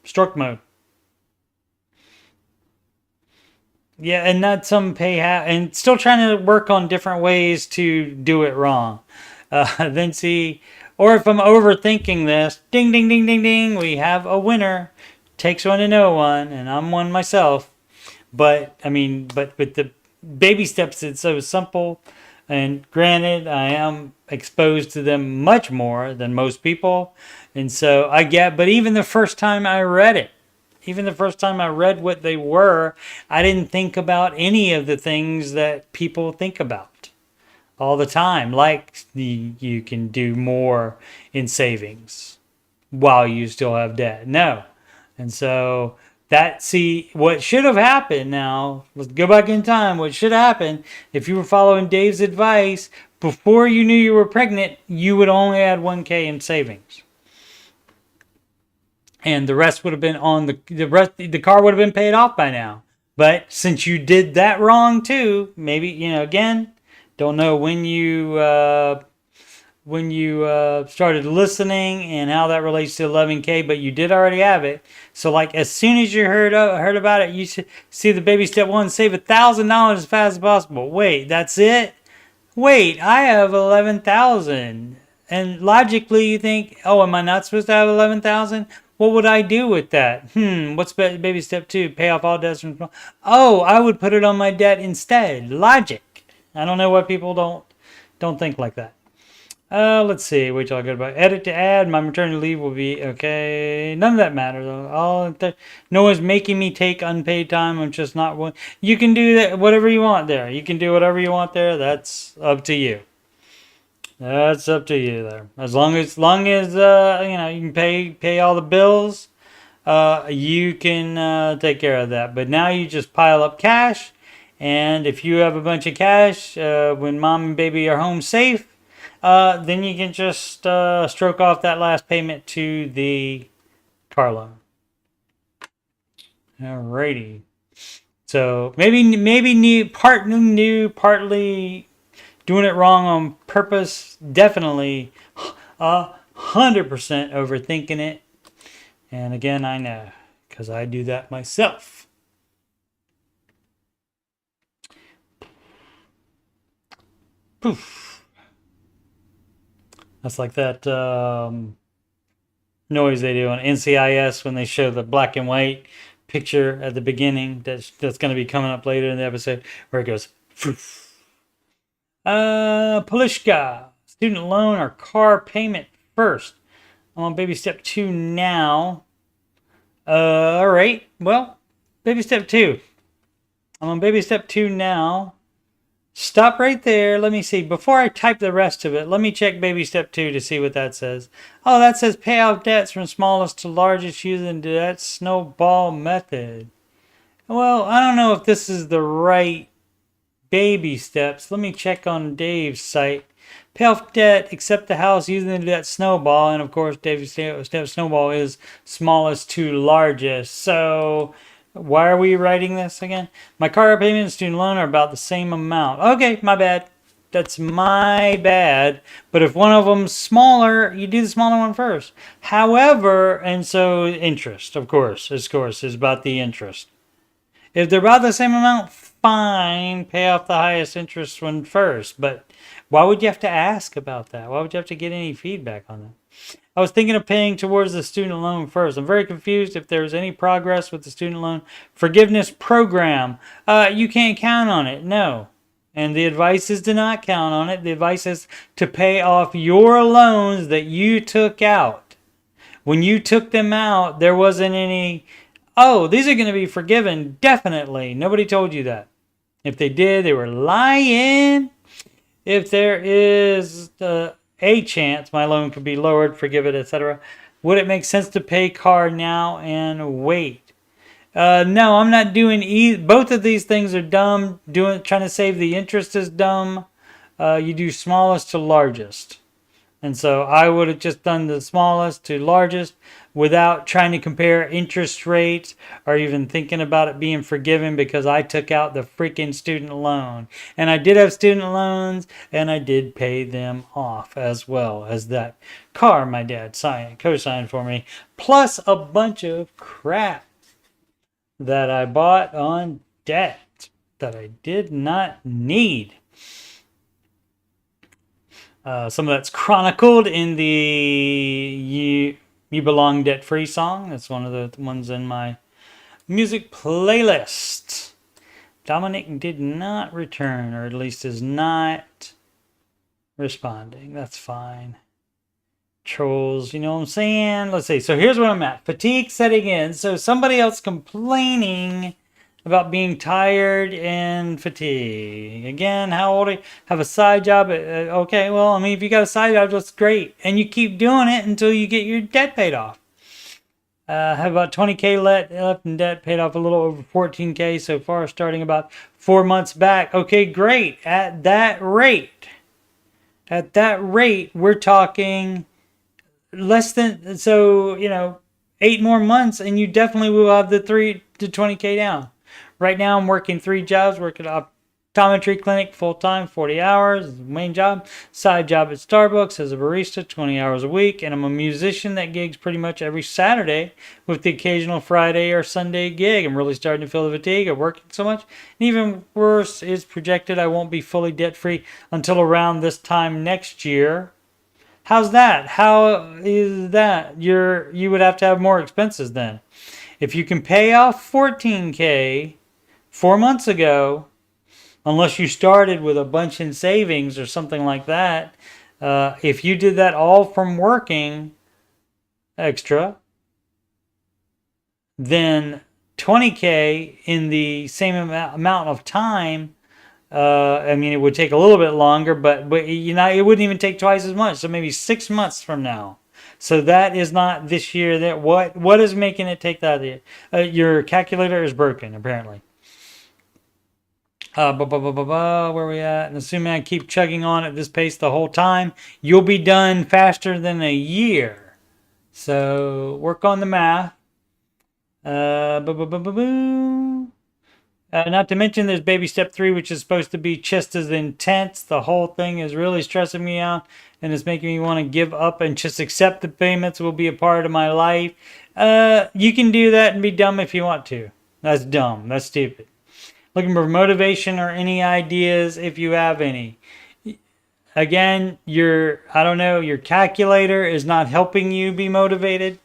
stork mode. Yeah, and not some and still trying to work on different ways to do it wrong. Then see, or if I'm overthinking this, ding, ding, ding, ding, ding, we have a winner. Takes one to know one, and I'm one myself. But with the baby steps, it's so simple. And granted, I am exposed to them much more than most people. And so but even the first time I read it, even the first time I read what they were, I didn't think about any of the things that people think about all the time. Like you can do more in savings while you still have debt. No. And so what should have happened now, let's go back in time. What should happen if you were following Dave's advice before you knew you were pregnant, you would only add 1K in savings. And the rest would have been the car would have been paid off by now. But since you did that wrong too, maybe, again, don't know when you started listening and how that relates to 11K, but you did already have it. So like as soon as you heard about it, you see the baby step one, save $1,000 as fast as possible. Wait, that's it? Wait, I have 11,000. And logically you think, oh, am I not supposed to have 11,000? What would I do with that? What's baby step 2? Pay off all debts. Oh, I would put it on my debt instead. Logic. I don't know why people don't think like that. Let's see. Wait till I go about edit to add. My maternity leave will be okay. None of that matters though. No one's making me take unpaid time. I'm just not one. You can do that. Whatever you want there. You can do whatever you want there. That's up to you. That's up to you there. As long as you can pay all the bills, you can take care of that. But now you just pile up cash, and if you have a bunch of cash, when mom and baby are home safe, then you can just stroke off that last payment to the car loan. Alrighty. So maybe partly doing it wrong on purpose. Definitely 100% overthinking it. And again, I know because I do that myself. Poof. That's like that noise they do on NCIS when they show the black and white picture at the beginning. That's going to be coming up later in the episode where it goes. Poof. Polishka. Student loan or car payment first. I'm on baby step 2 now. All right. Well, baby step 2. I'm on baby step 2 now. Stop right there. Let me see. Before I type the rest of it, let me check baby step 2 to see what that says. Oh, that says pay off debts from smallest to largest using the debt snowball method. Well, I don't know if this is the right baby steps. Let me check on Dave's site. Pay off debt, accept the house using the debt snowball. And of course, Dave's step snowball is smallest to largest. So why are we writing this again? My car payment and student loan are about the same amount. Okay, my bad. That's my bad. But if one of them's smaller, you do the smaller one first. However, and so interest, of course, is about the interest. If they're about the same amount, fine, pay off the highest interest one first. But why would you have to ask about that? Why would you have to get any feedback on that? I was thinking of paying towards the student loan first. I'm very confused if there's any progress with the student loan forgiveness program. You can't count on it, no. And the advice is to not count on it. The advice is to pay off your loans that you took out. When you took them out, there wasn't any, oh, these are going to be forgiven. Definitely. Nobody told you that. If they did, they were lying. If there is a chance my loan could be lowered, forgive it, etc., would it make sense to pay car now and wait? No, I'm not doing both of these things are dumb. Trying to save the interest is dumb. You do smallest to largest. And so I would have just done the smallest to largest without trying to compare interest rates or even thinking about it being forgiven because I took out the freaking student loan. And I did have student loans and I did pay them off as well as that car my dad co-signed for me. Plus a bunch of crap that I bought on debt that I did not need. Some of that's chronicled in the You Belong Debt Free song. That's one of the ones in my music playlist. Dominic did not return, or at least is not responding. That's fine. Trolls, you know what I'm saying? Let's see. So here's where I'm at. Fatigue setting in. So somebody else complaining about being tired and fatigue. Again, how old are you? Have a side job? Okay, well, I mean, if you got a side job, that's great. And you keep doing it until you get your debt paid off. Have about 20K left in debt, paid off a little over 14K so far, starting about 4 months back. Okay, great. At that rate, we're talking less than, so, 8 more months, and you definitely will have the 3 to 20K down. Right now, I'm working 3 jobs, working at optometry clinic full-time, 40 hours, main job. Side job at Starbucks as a barista, 20 hours a week. And I'm a musician that gigs pretty much every Saturday with the occasional Friday or Sunday gig. I'm really starting to feel the fatigue of working so much. And even worse, is projected I won't be fully debt-free until around this time next year. How's that? How is that? You would have to have more expenses then. If you can pay off 14K 4 months ago, unless you started with a bunch in savings or something like that, if you did that all from working extra, then 20K in the same amount of time, it would take a little bit longer, but it wouldn't even take twice as much. So maybe 6 months from now. So that is not this year. That what is making it take that year? Your calculator is broken, apparently. Where we at? And assuming I keep chugging on at this pace the whole time, you'll be done faster than a year. So work on the math. Not to mention there's baby step 3, which is supposed to be just as intense. The whole thing is really stressing me out and it's making me want to give up and just accept the payments will be a part of my life. You can do that and be dumb if you want to. That's dumb. That's stupid. Looking for motivation or any ideas if you have any. Again, your calculator is not helping you be motivated.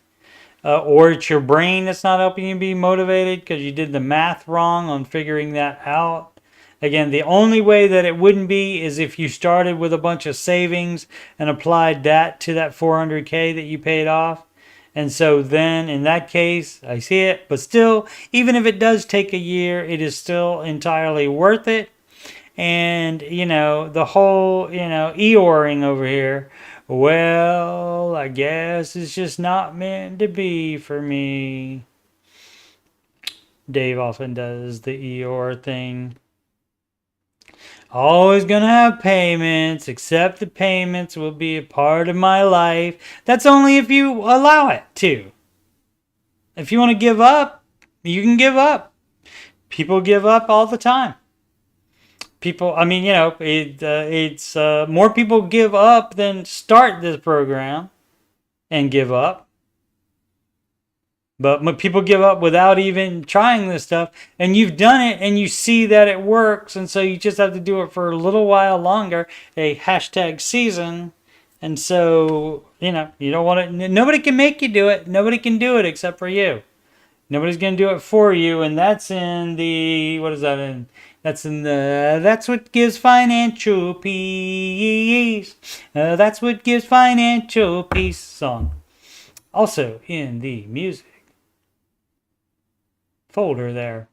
Or it's your brain that's not helping you be motivated because you did the math wrong on figuring that out. Again, the only way that it wouldn't be is if you started with a bunch of savings and applied that to that $400K that you paid off. And so then in that case, I see it. But still, even if it does take a year, it is still entirely worth it. And, the whole, Eeyoring over here. Well, I guess it's just not meant to be for me. Dave often does the Eeyore thing. Always gonna have payments, except the payments will be a part of my life. That's only if you allow it to. If you want to give up, you can give up. People give up all the time. It's more people give up than start this program and give up. But when people give up without even trying this stuff, and you've done it and you see that it works, and so you just have to do it for a little while longer, a #season. And so, you don't want to, nobody can make you do it. Nobody can do it except for you. Nobody's going to do it for you. And that's in the, what is that in? That's in the, that's what gives financial peace. That's what gives financial peace song. Also in the music folder there.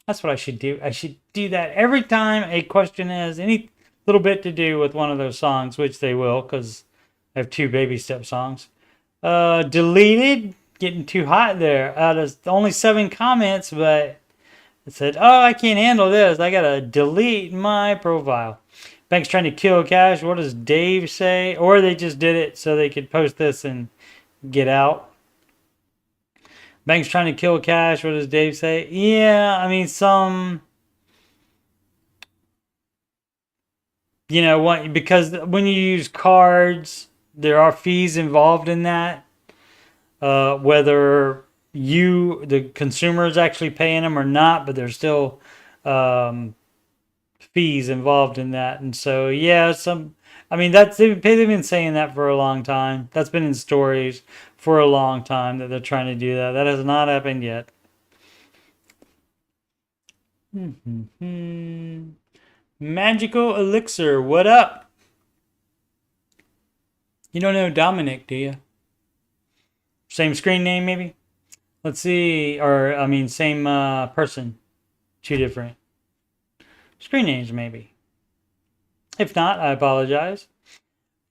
That's what I should do. I should do that every time a question has any little bit to do with one of those songs, which they will, because I have 2 baby step songs. Deleted, getting too hot there. Out of only 7 comments, but it said, oh, I can't handle this. I gotta delete my profile. Bank's trying to kill cash. What does Dave say? Or they just did it so they could post this and get out. Bank's trying to kill cash. What does Dave say? Yeah, I mean, because when you use cards, there are fees involved in that. Whether the consumer is actually paying them or not, but there's still fees involved in that. And so, yeah, they've been saying that for a long time. That's been in stories for a long time that they're trying to do that. That has not happened yet. Magical Elixir, what up? You don't know Dominic, do you? Same screen name, maybe? Let's see. Same person. 2 different screen names, maybe. If not, I apologize.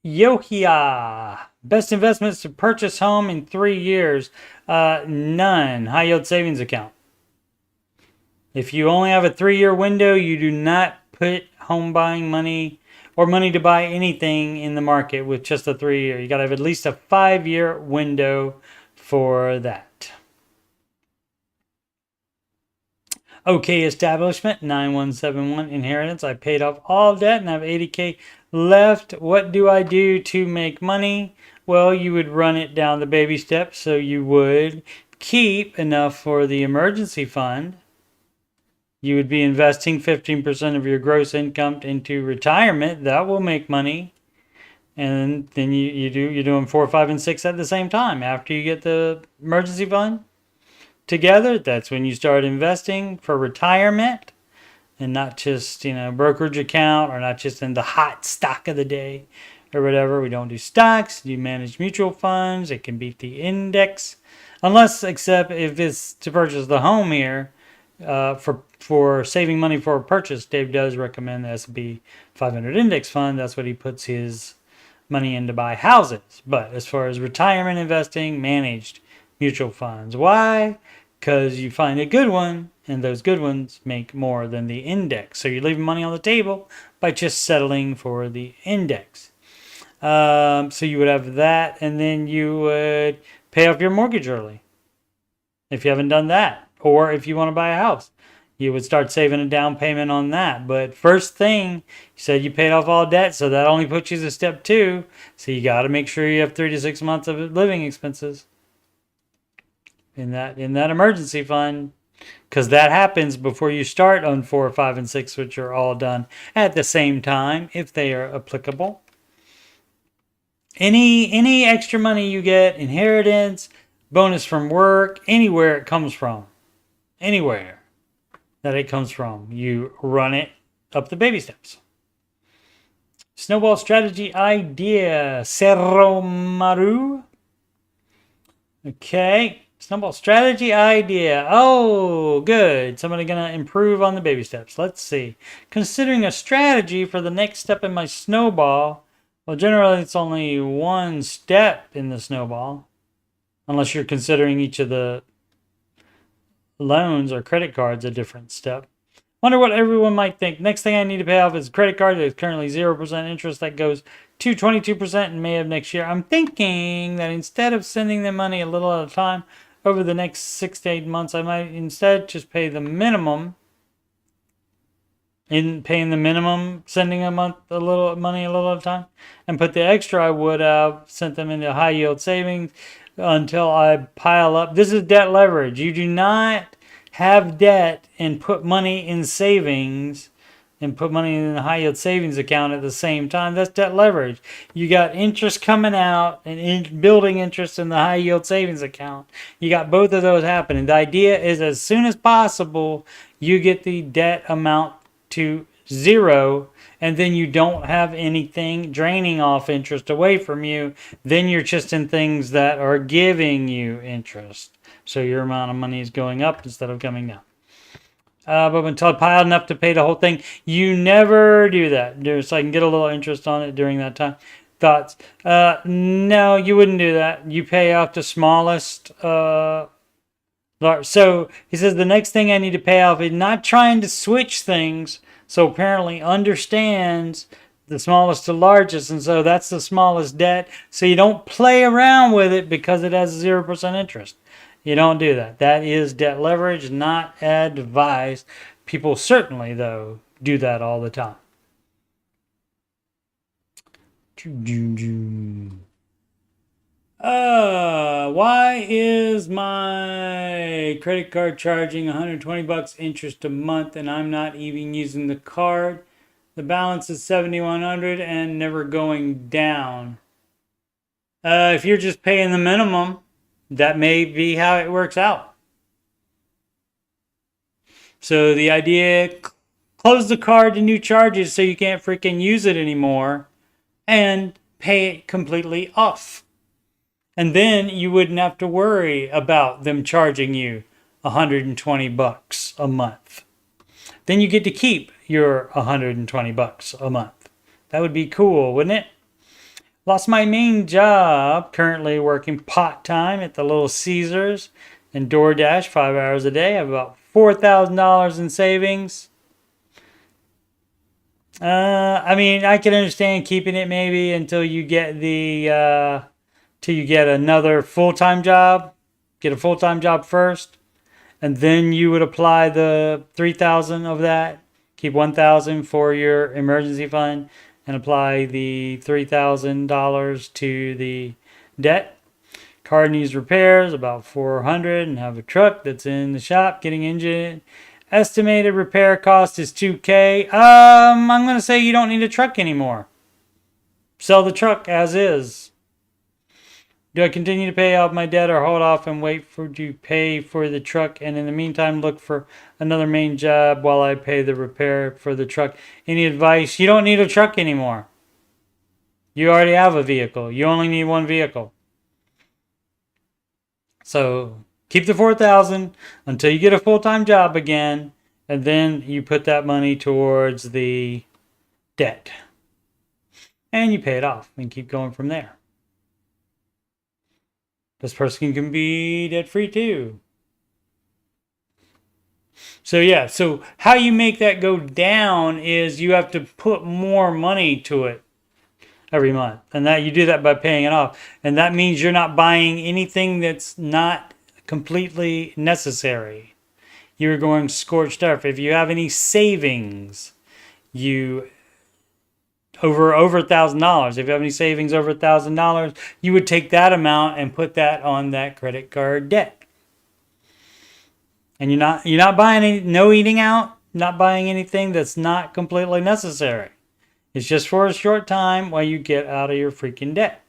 Yohia. Best investments to purchase home in 3 years. None. High yield savings account. If you only have a 3-year window, you do not put home buying money or money to buy anything in the market with just a 3-year. You got to have at least a 5-year window for that. Okay, establishment 9171 inheritance. I paid off all debt and have 80K left. What do I do to make money? Well, you would run it down the baby steps. So you would keep enough for the emergency fund. You would be investing 15% of your gross income into retirement. That will make money. And then you're doing 4, 5, and 6 at the same time. After you get the emergency fund together, that's when you start investing for retirement, and not just brokerage account, or not just in the hot stock of the day or whatever. We don't do stocks. You manage mutual funds. It can beat the index, except if it's to purchase the home here. For saving money for a purchase, Dave does recommend the S&P 500 index fund. That's what he puts his money in to buy houses. But as far as retirement investing, managed mutual funds. Why? because you find a good one, and those good ones make more than the index. So you're leaving money on the table by just settling for the index. So you would have that, and then you would pay off your mortgage early if you haven't done that. Or if you want to buy a house, you would start saving a down payment on that. But first thing, you said you paid off all debt, so that only puts you to step 2. So you got to make sure you have 3 to 6 months of living expenses in that emergency fund, because that happens before you start on 4, 5, and 6, which are all done at the same time if they are applicable. Any extra money you get, inheritance, bonus from work, anywhere it comes from, anywhere that it comes from, you run it up the baby steps. Snowball strategy idea, Cerro Maru. Okay, snowball strategy idea. Oh, good. Somebody gonna improve on the baby steps. Let's see. Considering a strategy for the next step in my snowball. Well, generally it's only one step in the snowball, unless you're considering each of the loans or credit cards a different step. Wonder what everyone might think. Next thing I need to pay off is a credit card that is currently 0% interest that goes to 22% in May of next year. I'm thinking that instead of sending them money a little at a time over the next 6 to 8 months, I might instead just pay the minimum. In paying the minimum, sending a little money a little at a time, and put the extra I would have sent them into high yield savings until I pile up. This is debt leverage. You do not have debt and put money in savings and put money in the high yield savings account at the same time. That's debt leverage. You got interest coming out and building interest in the high yield savings account. You got both of those happening. The idea is as soon as possible, you get the debt amount to 0, and then you don't have anything draining off interest away from you. Then you're just in things that are giving you interest. So your amount of money is going up instead of coming down. But until I piled enough to pay the whole thing, you never do that. So I can get a little interest on it during that time. Thoughts? No, you wouldn't do that. You pay off the smallest. So he says the next thing I need to pay off is not trying to switch things. So apparently understands the smallest to largest, and so that's the smallest debt. So you don't play around with it because it has 0% interest. You don't do that. That is debt leverage, not advised. People certainly, though, do that all the time. Why is my credit card charging $120 interest a month and I'm not even using the card? The balance is $7,100 and never going down. If you're just paying the minimum, that may be how it works out. So the idea, close the card to new charges so you can't freaking use it anymore and pay it completely off. And then you wouldn't have to worry about them charging you $120 a month. Then you get to keep your $120 a month. That would be cool, wouldn't it? Lost my main job, currently working part-time at the Little Caesars and DoorDash 5 hours a day. I have about $4,000 in savings. I mean, I can understand keeping it maybe until you get till you get another full-time job. Get a full-time job first, and then you would apply the $3,000 of that. Keep $1,000 for your emergency fund, and apply the $3,000 to the debt. Car needs repairs, about $400, and have a truck that's in the shop getting engine. Estimated repair cost is $2,000. I'm going to say you don't need a truck anymore. Sell the truck as is. Do I continue to pay off my debt or hold off and wait to pay for the truck and in the meantime look for another main job while I pay the repair for the truck? Any advice? You don't need a truck anymore. You already have a vehicle. You only need one vehicle. So keep the $4,000 until you get a full-time job again, and then you put that money towards the debt. And you pay it off and keep going from there. This person can be debt-free too. So yeah, so how you make that go down is you have to put more money to it every month. And that you do that by paying it off. And that means you're not buying anything that's not completely necessary. You're going scorched earth. If you have any savings, you over $1,000. If you have any savings over $1,000, you would take that amount and put that on that credit card debt. And you're not buying any, no eating out, not buying anything that's not completely necessary. It's just for a short time while you get out of your freaking debt.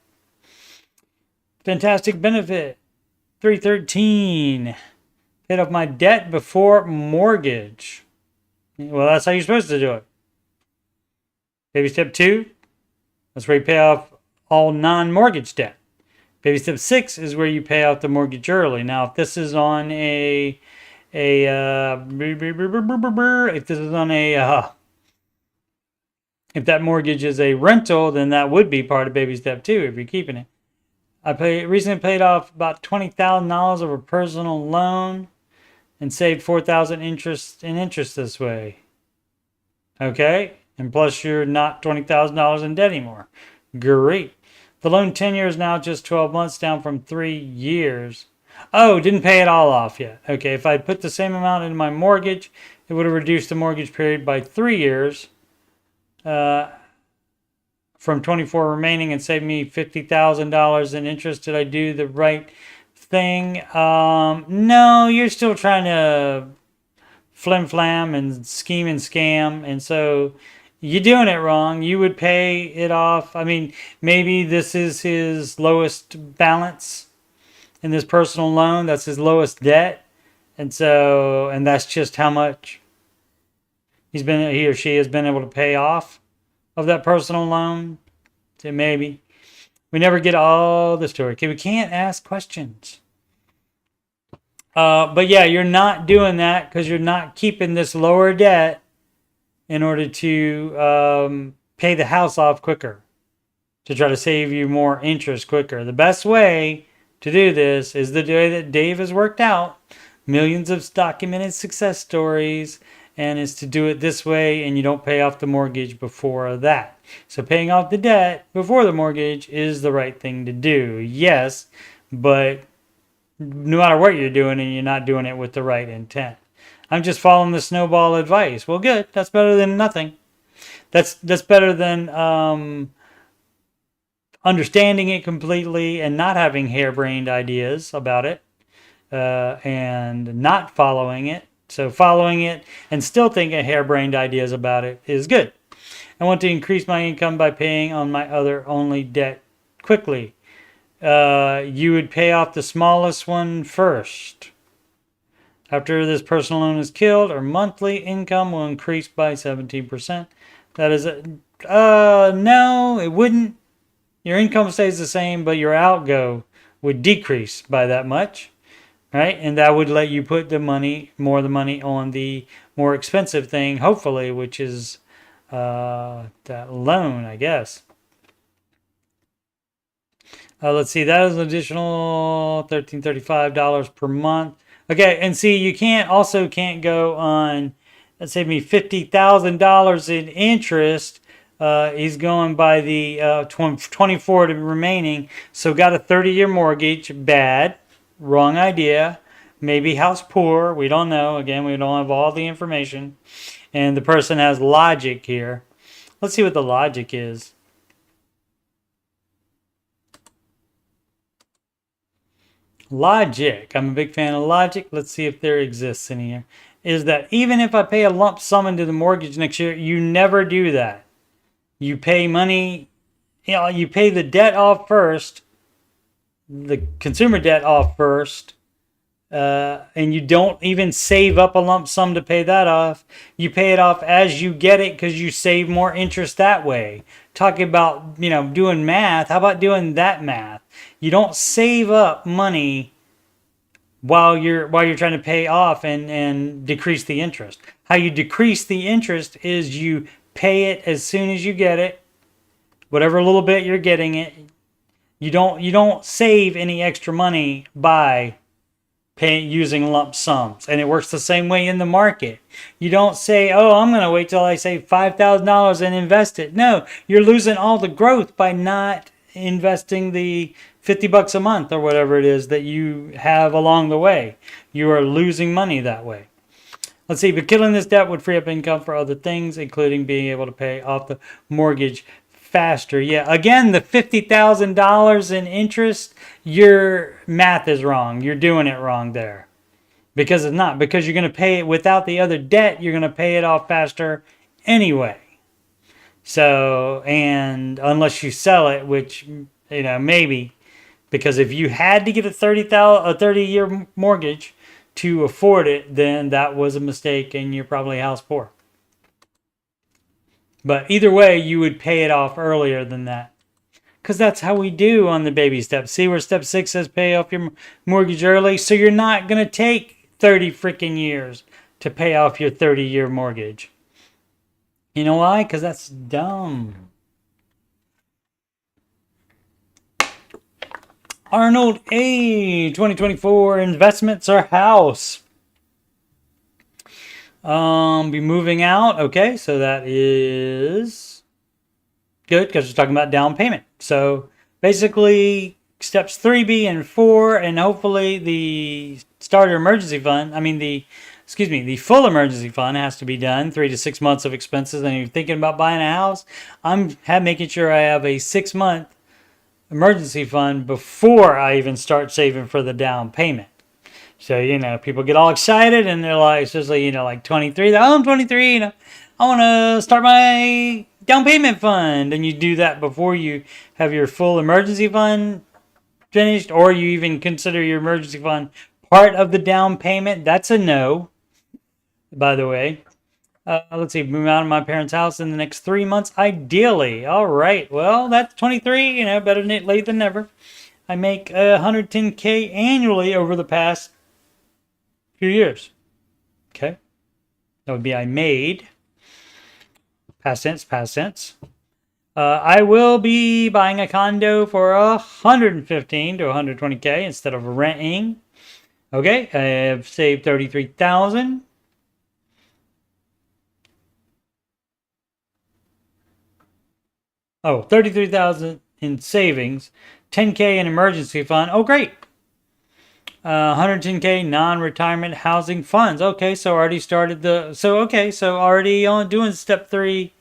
Fantastic benefit. 313. Paid off my debt before mortgage. Well, that's how you're supposed to do it. Baby step 2. That's where you pay off all non-mortgage debt. Baby step 6 is where you pay off the mortgage early. Now, if this is on if that mortgage is a rental, then that would be part of baby step 2 if you're keeping it. I recently paid off about $20,000 of a personal loan and saved $4,000 in interest this way. Okay, and plus you're not $20,000 in debt anymore. Great. The loan tenure is now just 12 months, down from 3 years. Oh, didn't pay it all off yet. Okay, if I'd put the same amount in my mortgage, it would have reduced the mortgage period by 3 years from 24 remaining and saved me $50,000 in interest. Did I do the right thing? No, you're still trying to flim-flam and scheme and scam, and so you're doing it wrong. You would pay it off. I mean, maybe this is his lowest balance in this personal loan. That's his lowest debt. And that's just how much he or she has been able to pay off of that personal loan. So maybe. We never get all the story. Okay, we can't ask questions. But yeah, you're not doing that because you're not keeping this lower debt in order to pay the house off quicker, to try to save you more interest quicker. The best way to do this is the way that Dave has worked out. Millions of documented success stories, and is to do it this way, and you don't pay off the mortgage before that. So paying off the debt before the mortgage is the right thing to do. Yes, but no matter what you're doing, and you're not doing it with the right intent. I'm just following the snowball advice. Well, good. That's better than nothing. That's better than understanding it completely and not having harebrained ideas about it and not following it. So following it and still thinking harebrained ideas about it is good. I want to increase my income by paying on my other only debt quickly. You would pay off the smallest one first. After this personal loan is killed, our monthly income will increase by 17%. That is no, it wouldn't. Your income stays the same, but your outgo would decrease by that much, right? And that would let you put the money on the more expensive thing, hopefully, which is that loan, I guess. Let's see, that is an additional $1,335 per month. Okay, and see, you can't go on, let's say, me $50,000 in interest. He's going by the 24 remaining, so got a 30-year mortgage. Bad, wrong idea. Maybe house poor. We don't know. Again, we don't have all the information. And the person has logic here. Let's see what the logic is. Logic. I'm a big fan of logic. Let's see if there exists in here. Is that even if I pay a lump sum into the mortgage next year, you never do that. You pay money, you pay the debt off first, the consumer debt off first, and you don't even save up a lump sum to pay that off. You pay it off as you get it because you save more interest that way. Talking about, doing math, how about doing that math? You don't save up money while you're trying to pay off and decrease the interest. How you decrease the interest is you pay it as soon as you get it, whatever little bit you're getting it. You don't save any extra money by using lump sums. And it works the same way in the market. You don't say, oh, I'm going to wait till I save $5,000 and invest it. No, you're losing all the growth by not investing the $50 a month or whatever it is that you have along the way. You are losing money that way. Let's see, but killing this debt would free up income for other things, including being able to pay off the mortgage faster. Yeah, again, the $50,000 in interest, your math is wrong. You're doing it wrong there. Because it's not. Because you're going to pay it without the other debt, you're going to pay it off faster anyway. So, and unless you sell it, which, you know, maybe. Because if you had to get a 30-year mortgage to afford it, then that was a mistake and you're probably house poor. But either way, you would pay it off earlier than that. Because that's how we do on the baby steps. See where step 6 says pay off your mortgage early? So you're not going to take 30 freaking years to pay off your 30-year mortgage. You know why? Because that's dumb. Arnold A. 2024 investments or house. Be moving out. Okay, so that is good because we're talking about down payment. So basically steps 3B and 4, and hopefully the starter emergency fund, the full emergency fund has to be done, 3 to 6 months of expenses. And if you're thinking about buying a house, I'm making sure I have a 6-month emergency fund before I even start saving for the down payment. So, you know, people get all excited and they're like, especially, you know, like 23, oh, I'm 23, you know, I want to start my down payment fund. And you do that before you have your full emergency fund finished, or you even consider your emergency fund part of the down payment. That's a no, by the way. Let's see, move out of my parents' house in the next 3 months, ideally. All right, well, that's 23, you know, better late than never. I make $110K annually over the past few years. Okay, that would be I made. Past tense. I will be buying a condo for $115 to $120K instead of renting. Okay, I have saved $33,000. Oh, $33,000 in savings, $10K in emergency fund. Oh, great. $110K non-retirement housing funds. Okay, so already started already doing step 3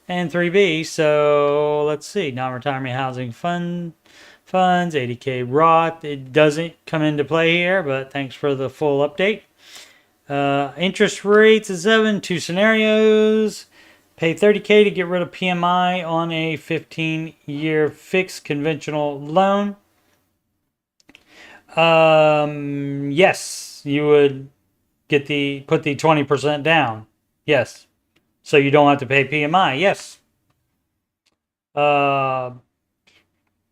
and 3B. So let's see, non-retirement housing funds, $80K Roth. It doesn't come into play here, but thanks for the full update. Interest rates is 7, 2 scenarios. Pay $30K to get rid of PMI on a 15-year fixed conventional loan. Yes, you would put the 20% down. Yes. So you don't have to pay PMI. Yes. And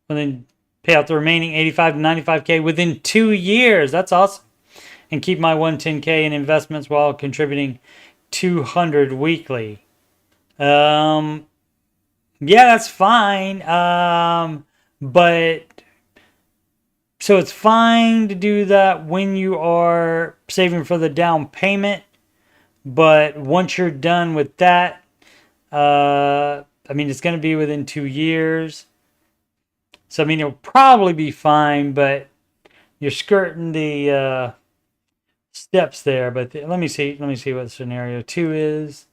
then pay out the remaining 85 to 95K within 2 years. That's awesome. And keep my 110K in investments while contributing $200 weekly. Yeah, that's fine. But so it's fine to do that when you are saving for the down payment. But once you're done with that, it's going to be within 2 years. So, it'll probably be fine, but you're skirting the steps there. But let me see what scenario 2 is.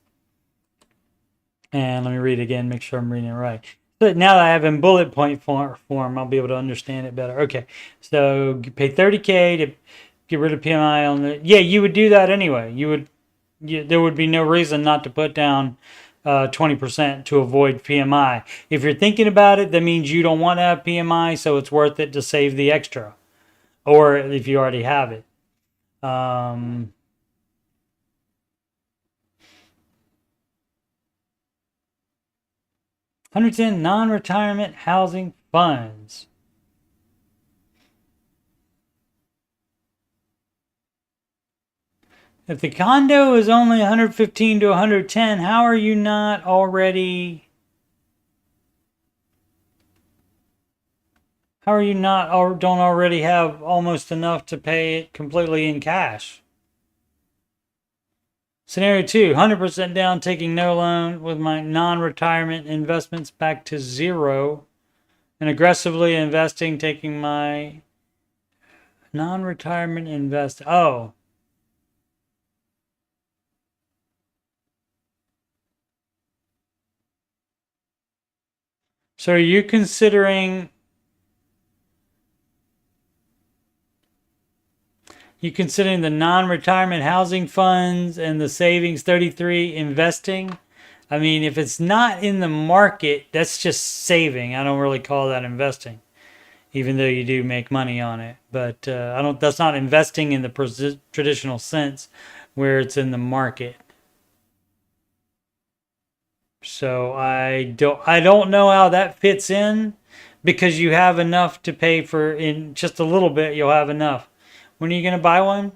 And let me read it again, make sure I'm reading it right. But now that I have in bullet point form, I'll be able to understand it better. Okay, so you pay $30K to get rid of PMI on the... Yeah, you would do that anyway. There would be no reason not to put down 20% to avoid PMI. If you're thinking about it, that means you don't want to have PMI, so it's worth it to save the extra. Or if you already have it. 110 non-retirement housing funds. If the condo is only 115 to 110, how are you not already... How are you not or don't already have almost enough to pay it completely in cash? Scenario 2, 100% down, taking no loan with my non-retirement investments back to zero, and aggressively investing, taking my non-retirement invest. Oh. So are you considering the non-retirement housing funds and the savings 33 investing? I mean, if it's not in the market, that's just saving. I don't really call that investing, even though you do make money on it. But I don't. That's not investing in the traditional sense, where it's in the market. So I don't know how that fits in, because you have enough to pay for in just a little bit. You'll have enough. When are you going to buy one?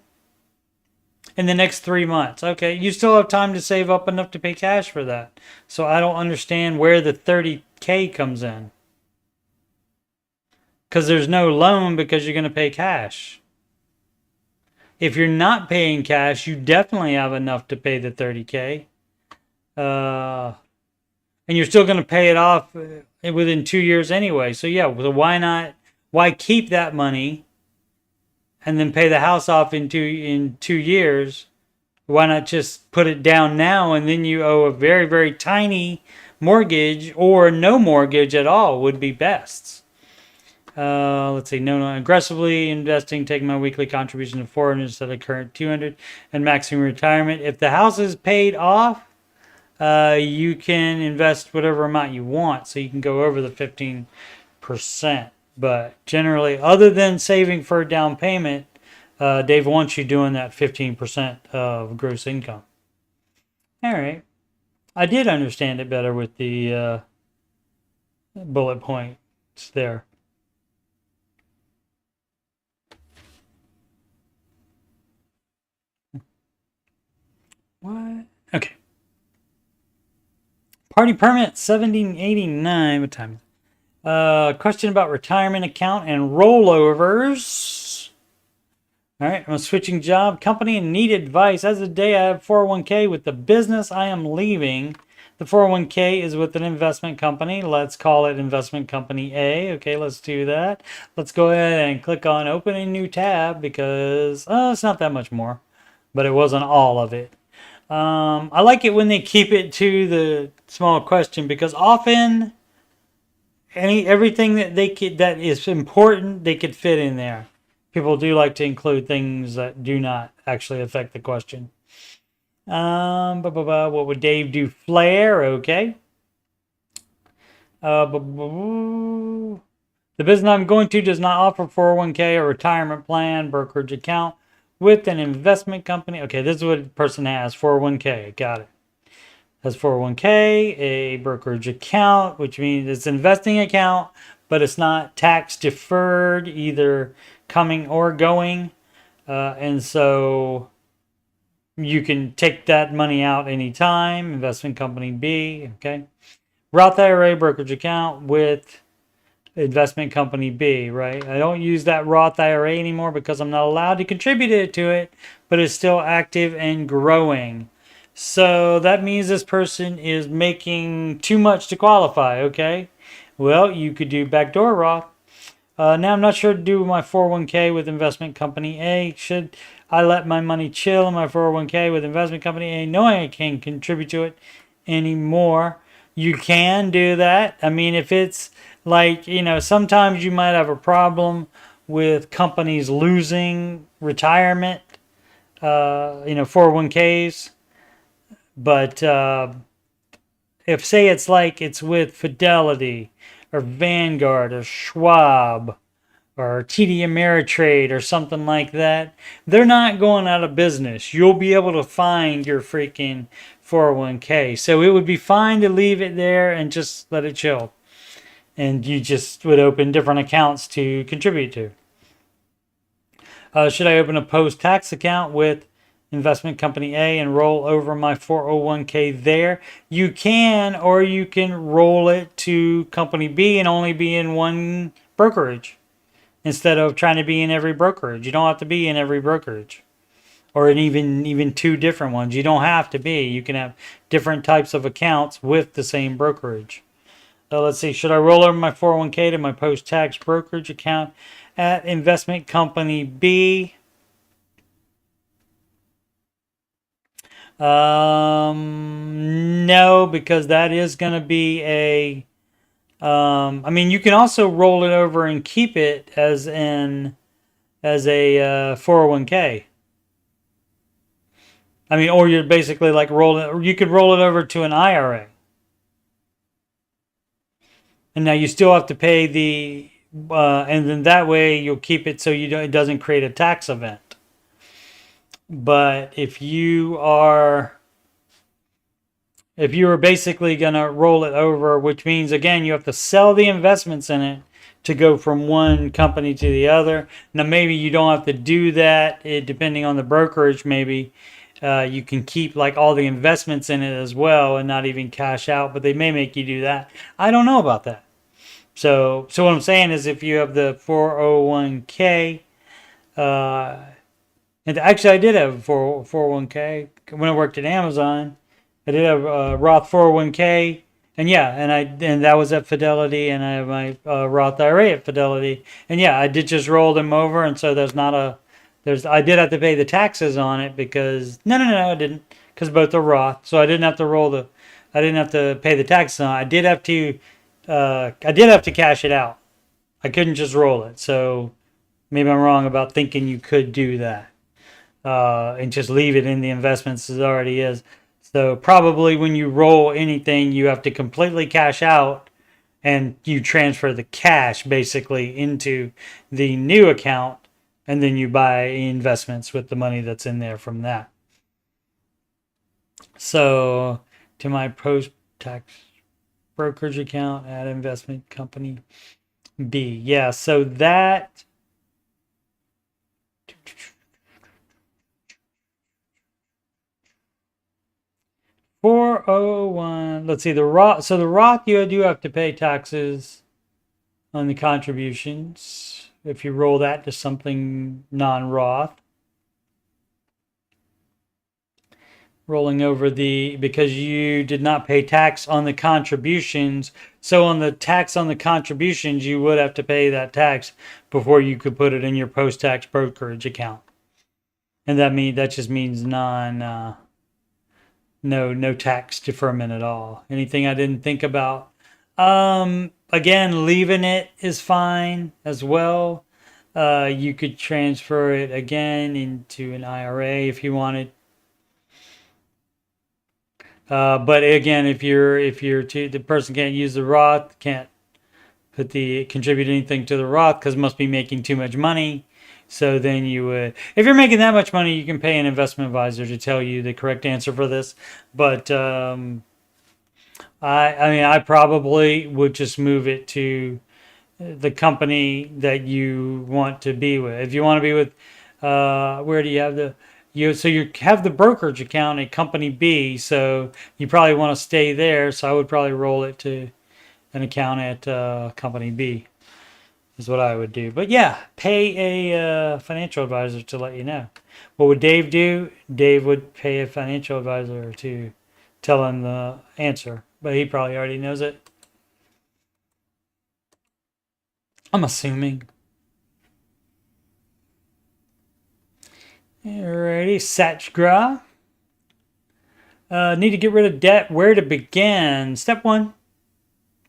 In the next 3 months. Okay, you still have time to save up enough to pay cash for that. So I don't understand where the 30K comes in. Because there's no loan, because you're going to pay cash. If you're not paying cash, you definitely have enough to pay the 30K. And you're still going to pay it off within 2 years anyway. So yeah, so why not? Why keep that money and then pay the house off in 2 years? Why not just put it down now, and then you owe a very, very tiny mortgage, or no mortgage at all would be best. Let's see. No, aggressively investing, taking my weekly contribution to 400 instead of current 200, and maximum retirement. If the house is paid off, you can invest whatever amount you want, so you can go over the 15%. But generally, other than saving for a down payment, Dave wants you doing that 15% of gross income. All right. I did understand it better with the bullet points there. What? Okay. Party permit 1789. What time? Question about retirement account and rollovers. All right, I'm switching job, company, and need advice. As of today, I have 401k with the business I am leaving. The 401k is with an investment company. Let's call it investment company A. Okay, let's do that. Let's go ahead and click on open a new tab, because it's not that much more, but it wasn't all of it. I like it when they keep it to the small question, because often everything that is important, they could fit in there. People do like to include things that do not actually affect the question. What would Dave do? Flare, okay. The business I'm going to does not offer 401k or retirement plan, brokerage account with an investment company. Okay, this is what the person has. 401k, got it. Has 401k, a brokerage account, which means it's an investing account, but it's not tax deferred, either coming or going. And so you can take that money out anytime. Investment company B, okay. Roth IRA brokerage account with investment company B, right? I don't use that Roth IRA anymore because I'm not allowed to contribute it to it, but it's still active and growing. So that means this person is making too much to qualify, okay? Well, you could do backdoor Roth. Now I'm not sure to do my 401k with investment company A. Should I let my money chill in my 401k with investment company A, knowing I can't contribute to it anymore? You can do that. I mean, if it's like, sometimes you might have a problem with companies losing retirement, 401ks. But if, say, it's with Fidelity or Vanguard or Schwab or TD Ameritrade or something like that, they're not going out of business. You'll be able to find your freaking 401k. So it would be fine to leave it there and just let it chill. And you just would open different accounts to contribute to. Should I open a post-tax account with investment company A and roll over my 401k there? You can, or you can roll it to company B and only be in one brokerage. instead of trying to be in every brokerage. You don't have to be in every brokerage, or in even two different ones. You don't have to be. You can have different types of accounts with the same brokerage. Let's see. Should I roll over my 401k to my post-tax brokerage account at investment company B? No, because that is going to be a. I mean, you can also roll it over and keep it as a 401k. I mean, or you're basically like rolling. You could roll it over to an IRA. And now you still have to pay the, and then that way you'll keep it so it doesn't create a tax event. But if you are basically gonna roll it over, which means again you have to sell the investments in it to go from one company to the other. Now maybe you don't have to do that, depending on the brokerage. Maybe you can keep like all the investments in it as well and not even cash out, but they may make you do that. I don't know about that. So what I'm saying is, if you have the 401k, and actually I did have a 401k when I worked at Amazon. I did have a Roth 401k, and yeah, and that was at Fidelity, and I have my Roth IRA at Fidelity, and yeah, I did just roll them over, and so I did have to pay the taxes on it because no, I didn't, because both are Roth, so I didn't have to pay the taxes on it. I did have to cash it out. I couldn't just roll it, so maybe I'm wrong about thinking you could do that and just leave it in the investments as it already is. So probably when you roll anything, you have to completely cash out, and you transfer the cash basically into the new account, and then you buy investments with the money that's in there from that. So to my post-tax brokerage account at investment company B. Yeah, so that 401. Let's see, the Roth. So the Roth, you do have to pay taxes on the contributions if you roll that to something non-Roth. Rolling over because you did not pay tax on the contributions. So on the tax on the contributions, you would have to pay that tax before you could put it in your post-tax brokerage account. And that just means no tax deferment at all. Anything I didn't think about. Again, leaving it is fine as well. You could transfer it again into an IRA if you wanted. But again, if the person can't use the Roth, can't contribute anything to the Roth because must be making too much money. So then you would, if you're making that much money, you can pay an investment advisor to tell you the correct answer for this. But I probably would just move it to the company that you want to be with. If you want to be with, where do you have you have the brokerage account at company B, so you probably want to stay there. So I would probably roll it to an account at company B. Is what I would do. But yeah, pay a financial advisor to let you know. What would Dave do? Dave would pay a financial advisor to tell him the answer, but he probably already knows it. I'm assuming. Alrighty, Satchgra. Need to get rid of debt. Where to begin? Step 1.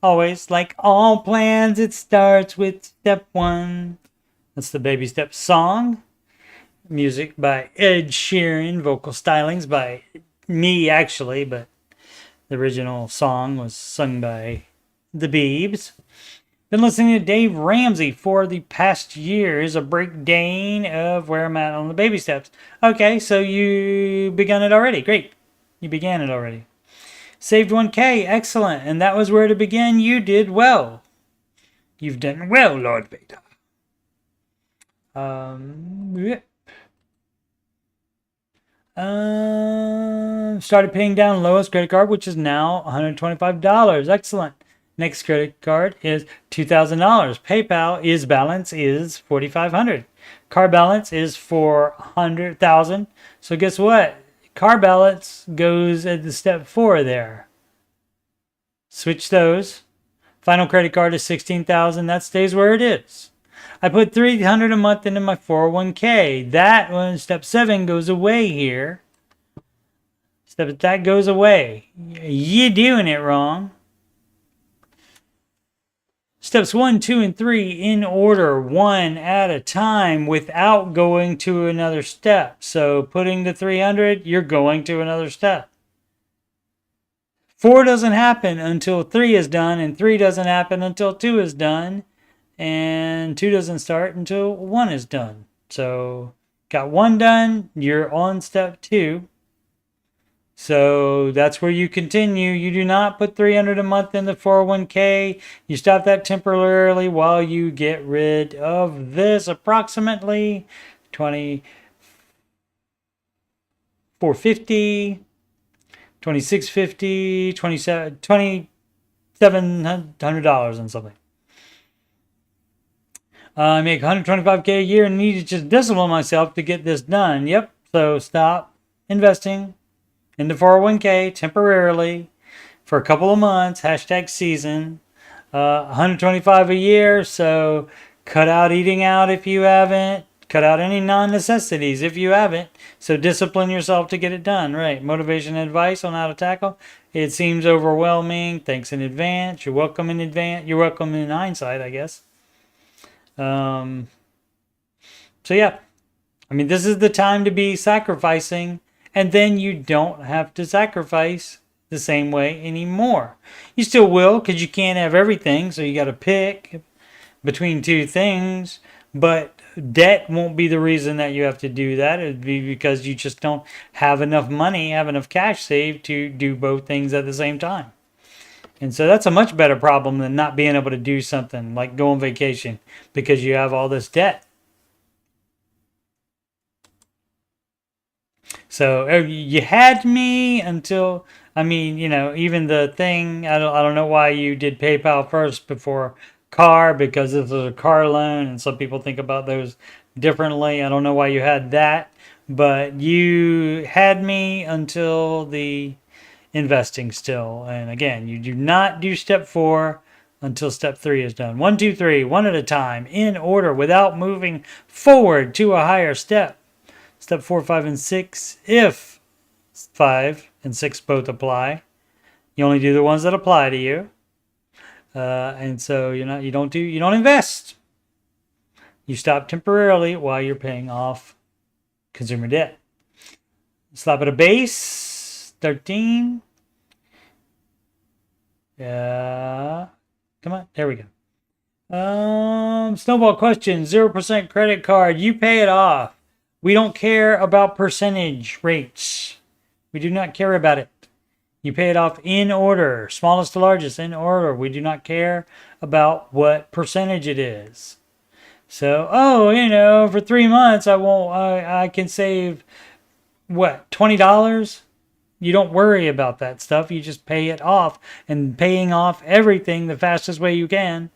Always, like all plans, it starts with step 1. That's the Baby Steps song. Music by Ed Sheeran. Vocal stylings by me, actually, but the original song was sung by the Biebs. Been listening to Dave Ramsey for the past years, a breakdown of where I'm at on the baby steps. Okay, so you began it already. Great. You began it already. Saved 1K. Excellent. And that was where to begin. You did well. You've done well, Lord Vader. Started paying down lowest credit card, which is now $125. Excellent. Next credit card is $2,000. PayPal is balance is $4,500. Car balance is $400,000. So guess what? Car balance goes at the step 4 there. Switch those. Final credit card is $16,000. That stays where it is. I put $300 a month into my 401k. That one, step 7, goes away here. That goes away. You're doing it wrong. Steps 1, 2, and 3 in order, one at a time, without going to another step. So putting the 300, you're going to another step. 4 doesn't happen until 3 is done, and 3 doesn't happen until 2 is done, and 2 doesn't start until 1 is done. So got 1 done, you're on step 2. So that's where you continue. You do not put $300 a month in the 401k. You stop that temporarily while you get rid of this approximately $2,450, $2,650, $2,700 and something. I make $125k a year and need to just discipline myself to get this done. Yep. So stop investing in the 401k temporarily for a couple of months, #season, $125 a year. So cut out eating out if you haven't, cut out any non-necessities if you haven't. So discipline yourself to get it done. Right. Motivation and advice on how to tackle. It seems overwhelming. Thanks in advance. You're welcome in advance. You're welcome in hindsight, I guess. So yeah, I mean, this is the time to be sacrificing. And then you don't have to sacrifice the same way anymore. You still will, because you can't have everything. So you got to pick between 2 things. But debt won't be the reason that you have to do that. It'd be because you just don't have enough money, have enough cash saved to do both things at the same time. And so that's a much better problem than not being able to do something like go on vacation because you have all this debt. So you had me until, I mean, you know, even the thing, I don't know why you did PayPal first before car, because this is a car loan and some people think about those differently. I don't know why you had that, but you had me until the investing still. And again, you do not do step 4 until step 3 is done. 1, 2, 3, one at a time in order without moving forward to a higher step. Step 4, 5, and 6, if 5 and 6 both apply, you only do the ones that apply to you. And so you don't invest. You stop temporarily while you're paying off consumer debt. Slap at a base, 13. Come on, there we go. Snowball question, 0% credit card, you pay it off. We don't care about percentage rates. We do not care about it. You pay it off in order, smallest to largest in order. We do not care about what percentage it is. So, for 3 months, I can save, what, $20? You don't worry about that stuff. You just pay it off, and paying off everything the fastest way you can.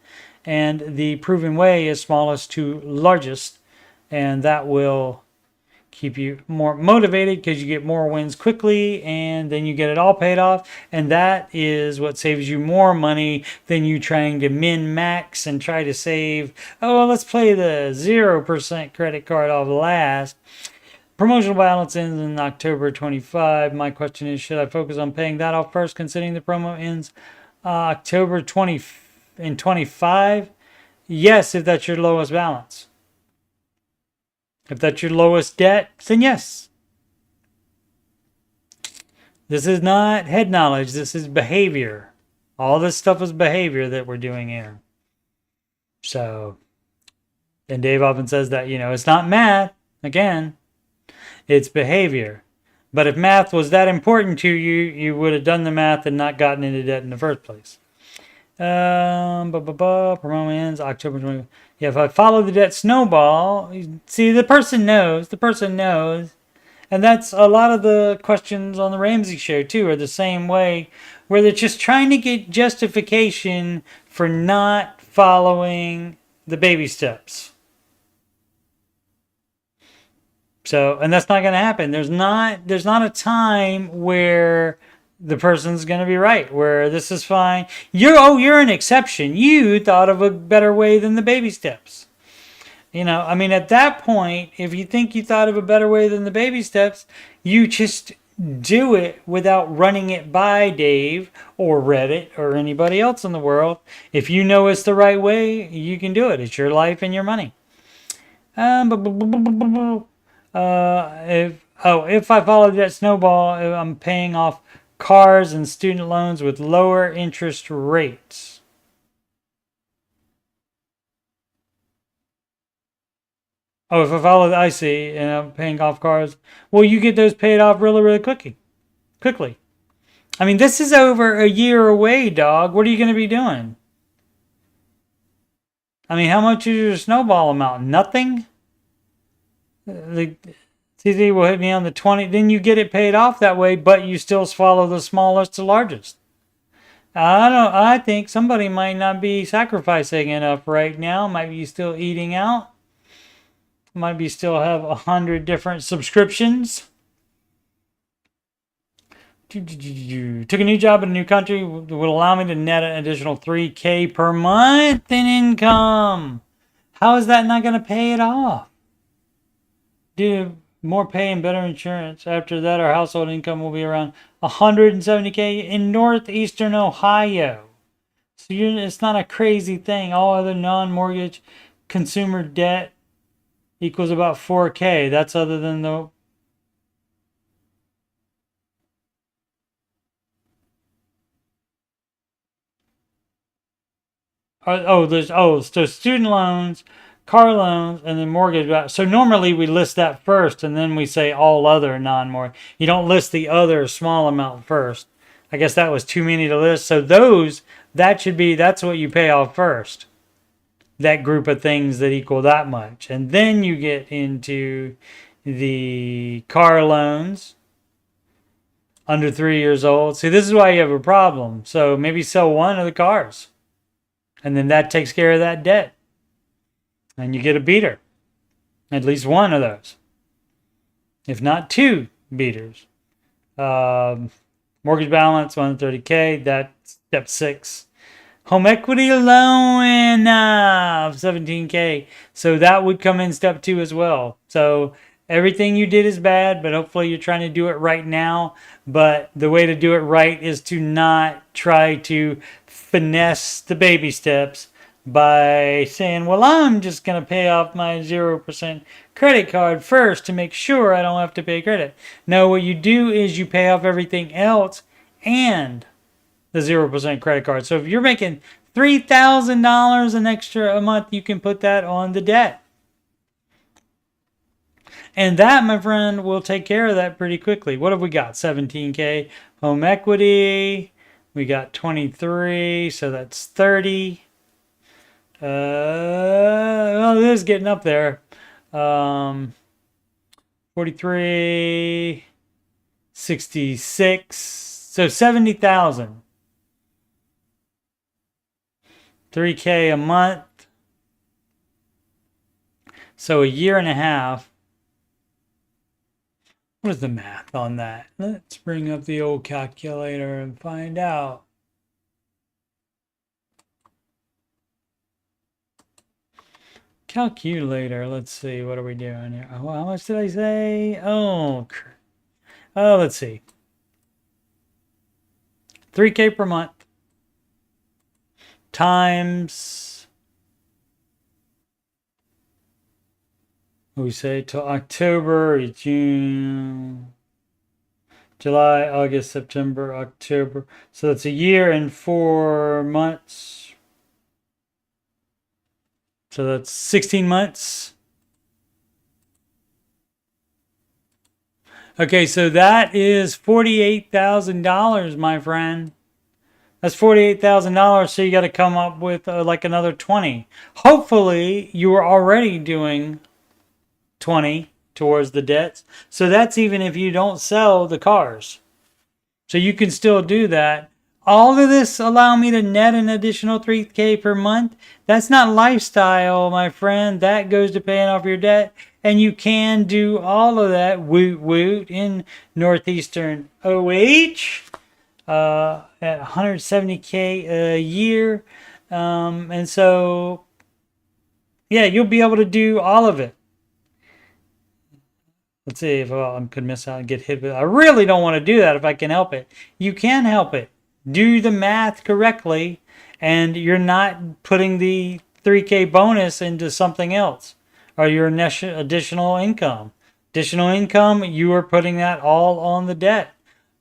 And the proven way is smallest to largest. And that will keep you more motivated because you get more wins quickly, and then you get it all paid off. And that is what saves you more money than you trying to min-max and try to save, let's play the 0% credit card off last. Promotional balance ends in October 25. My question is, should I focus on paying that off first, considering the promo ends October 25? Yes, if that's your lowest balance. If that's your lowest debt, then yes. This is not head knowledge. This is behavior. All this stuff is behavior that we're doing here. So, and Dave often says that, it's not math. Again, it's behavior. But if math was that important to you, you would have done the math and not gotten into debt in the first place. Promo ends October 20. Yeah, if I follow the debt snowball, see, the person knows. And that's a lot of the questions on the Ramsey show too are the same way, where they're just trying to get justification for not following the baby steps. So, and that's not going to happen. There's not a time where the person's going to be right, where this is fine. You're an exception. You thought of a better way than the baby steps. You know, I mean, at that point, if you think you thought of a better way than the baby steps, you just do it without running it by Dave or Reddit or anybody else in the world. If you know it's the right way, you can do it. It's your life and your money. If I follow that snowball, I'm paying off cars and student loans with lower interest rates. Oh, if I follow the IC and I'm paying off cars, well, you get those paid off really, really quickly. I mean, this is over a year away, dog. What are you going to be doing? I mean, how much is your snowball amount? Nothing? The CZ will hit me on the 20. Then you get it paid off that way, but you still swallow the smallest to largest. I think somebody might not be sacrificing enough right now. Might be still eating out. Might be still have 100 different subscriptions. Took a new job in a new country. Would allow me to net an additional $3,000 per month in income. How is that not going to pay it off? Dude, more pay and better insurance. After that, our household income will be around $170,000 in northeastern Ohio. So it's not a crazy thing. All other non-mortgage consumer debt equals about $4,000. That's other than the... So student loans, car loans, and then mortgage. So normally we list that first, and then we say all other non-mortgage. You don't list the other small amount first. I guess that was too many to list. So that's what you pay off first. That group of things that equal that much. And then you get into the car loans under 3 years old. See, this is why you have a problem. So maybe sell one of the cars. And then that takes care of that debt. And you get a beater. At least one of those. If not two beaters. Mortgage balance, $130,000. That's step 6. Home equity loan of $17,000. So that would come in step 2 as well. So everything you did is bad, but hopefully you're trying to do it right now. But the way to do it right is to not try to finesse the baby steps by saying, well, I'm just going to pay off my 0% credit card first to make sure I don't have to pay credit. No, what you do is you pay off everything else and the 0% credit card. So if you're making $3,000 an extra a month, you can put that on the debt. And that, my friend, will take care of that pretty quickly. What have we got? $17,000 home equity. We got 23, so that's 30. Well, it is getting up there. 43, 66, so 70,000. $3,000 a month. So a year and a half. What is the math on that? Let's bring up the old calculator and find out. Calculator. Let's see. What are we doing here? Oh, how much did I say? Oh, let's see. $3,000 per month times, what we say, till October, June, July, August, September, October. So that's a year and 4 months. So that's 16 months. Okay, so that is $48,000, my friend. That's $48,000, so you got to come up with like another 20. Hopefully, you were already doing 20 towards the debts. So that's even if you don't sell the cars. So you can still do that. All of this allow me to net an additional $3K per month. That's not lifestyle, my friend. That goes to paying off your debt. And you can do all of that, woot woot, in Northeastern OH at 170K a year. And so, yeah, you'll be able to do all of it. Let's see if I could miss out and get hit with. I really don't want to do that if I can help it. You can help it. Do the math correctly, and you're not putting the 3K bonus into something else or your additional income. Additional income, you are putting that all on the debt.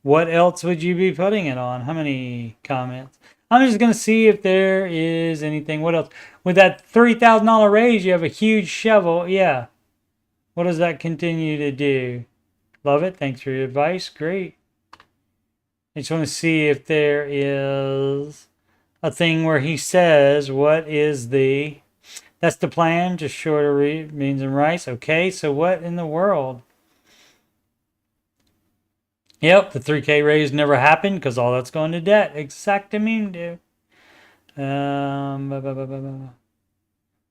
What else would you be putting it on? How many comments? I'm just going to see if there is anything. What else? With that $3,000 raise, you have a huge shovel. Yeah. What does that continue to do? Love it. Thanks for your advice. Great. I just want to see if there is a thing where he says, what is the... That's the plan, just shorter beans and rice. Okay, so what in the world? Yep, the 3K raise never happened because all that's going to debt. Exactamundo.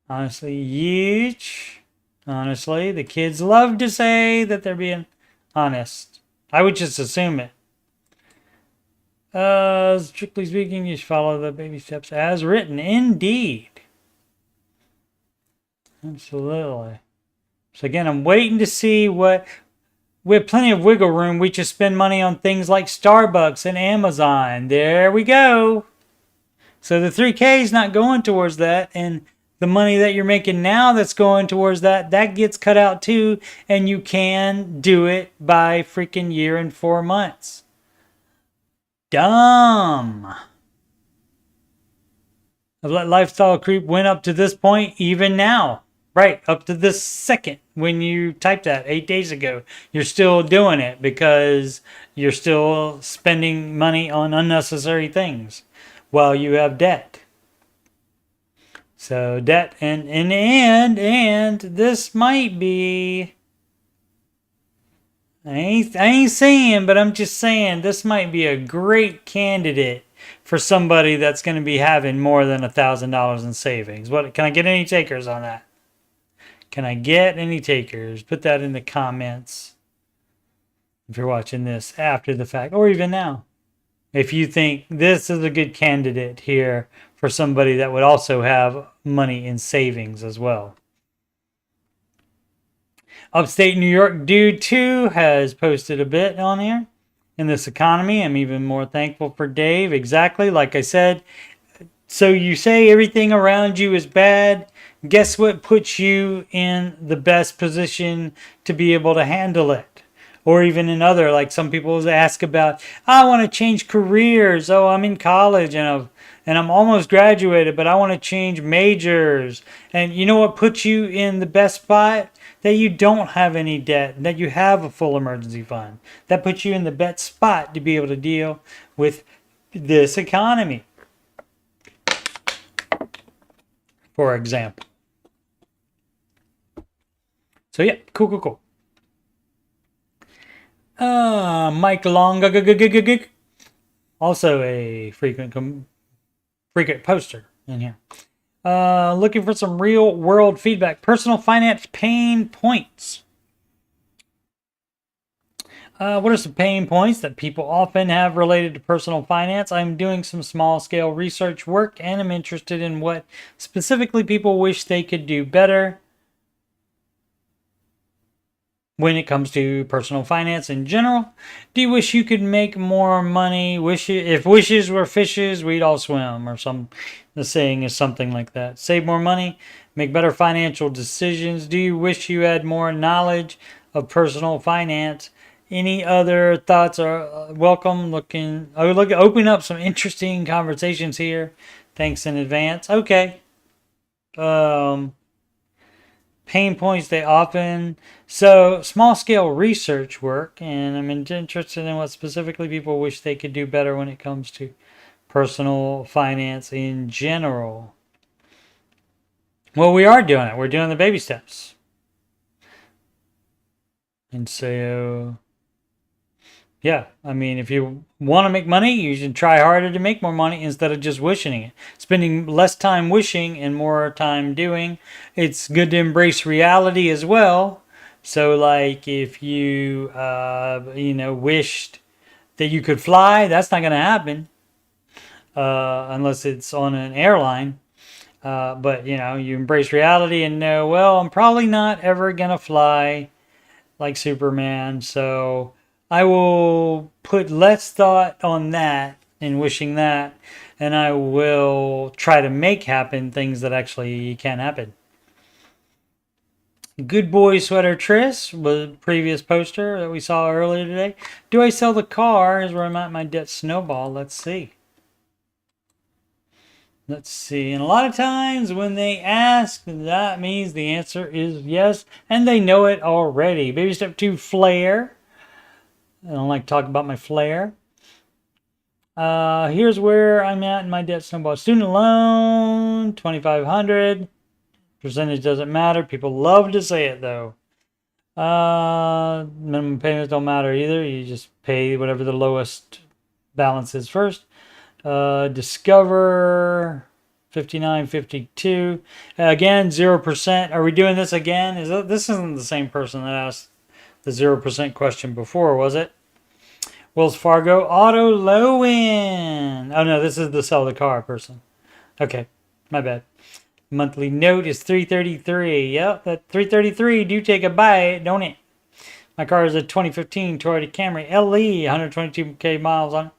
Honestly, huge. Honestly, the kids love to say that they're being honest. I would just assume it. Strictly speaking, you should follow the baby steps as written. Indeed. Absolutely. So again, I'm waiting to see what... We have plenty of wiggle room. We just spend money on things like Starbucks and Amazon. There we go. So the 3K is not going towards that. And the money that you're making now that's going towards that, that gets cut out too. And you can do it by freaking year and 4 months. Dumb. I've let lifestyle creep went up to this point even now. Right, up to this second when you typed that 8 days ago. You're still doing it because you're still spending money on unnecessary things while you have debt. So debt and this might be... I ain't saying, but I'm just saying this might be a great candidate for somebody that's going to be having more than $1,000 in savings. What can I get any takers on that? Can I get any takers? Put that in the comments if you're watching this after the fact or even now. If you think this is a good candidate here for somebody that would also have money in savings as well. Upstate New York Dude 2 has posted a bit on here. In this economy, I'm even more thankful for Dave. Exactly, like I said. So you say everything around you is bad. Guess what puts you in the best position to be able to handle it? Or even another, like some people ask about, I want to change careers. Oh, I'm in college and I'm almost graduated, but I want to change majors. And you know what puts you in the best spot? That you don't have any debt, that you have a full emergency fund. That puts you in the best spot to be able to deal with this economy. For example. So yeah, cool. Mike Long, also a frequent poster in here. Looking for some real world feedback. Personal finance pain points. What are some pain points that people often have related to personal finance? I'm doing some small scale research work and I'm interested in what specifically people wish they could do better when it comes to personal finance in general. Do you wish you could make more money? If wishes were fishes, we'd all swim, or the saying is something like that. Save more money, make better financial decisions. Do you wish you had more knowledge of personal finance? Any other thoughts are welcome. Open up some interesting conversations here. Thanks in advance. Okay. Pain points they often... So, small scale research work, and I'm interested in what specifically people wish they could do better when it comes to personal finance in general. Well, we are doing it. We're doing the baby steps. And so, yeah, I mean, if you want to make money, you should try harder to make more money instead of just wishing it. Spending less time wishing and more time doing. It's good to embrace reality as well. So, like, if you, wished that you could fly, that's not going to happen unless it's on an airline. But, you embrace reality and know, well, I'm probably not ever going to fly like Superman. So I will put less thought on that and wishing that, and I will try to make happen things that actually can happen. Good Boy Sweater Triss was a previous poster that we saw earlier today. Do I sell the car? Is where I'm at my debt snowball. Let's see. Let's see. And a lot of times when they ask, that means the answer is yes, and they know it already. Baby step 2, flare. I don't like to talk about my flare. Here's where I'm at in my debt snowball. Student loan, $2,500. Percentage doesn't matter. People love to say it though. Minimum payments don't matter either. You just pay whatever the lowest balance is first. Discover 59.52. Again, 0%. Are we doing this again? This isn't the same person that asked the 0% question before, was it? Wells Fargo auto low win. Oh no, this is the sell the car person. Okay, my bad. Monthly note is $333. Yep, that $333 do take a bite, don't it? My car is a 2015 Toyota Camry LE, 122k miles on it.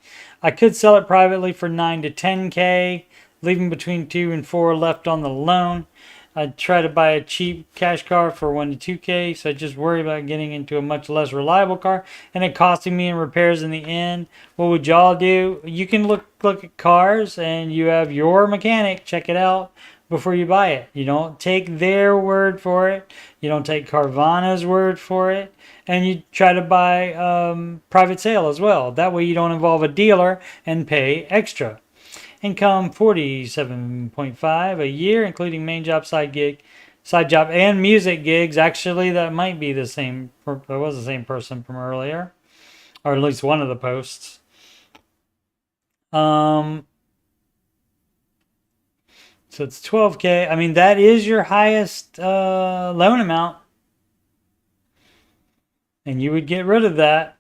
I could sell it privately for 9 to 10k, leaving between 2 and 4 left on the loan. I'd try to buy a cheap cash car for 1 to 2k, so I just worry about getting into a much less reliable car and it costing me in repairs in the end. What would y'all do? You can look at cars and you have your mechanic check it out before you buy it. You don't take their word for it. You don't take Carvana's word for it. And you try to buy private sale as well. That way you don't involve a dealer and pay extra. Income 47.5 a year, including main job, side job, and music gigs. Actually, that might be the same. That was the same person from earlier, or at least one of the posts. So it's 12k. I mean, that is your highest loan amount, and you would get rid of that.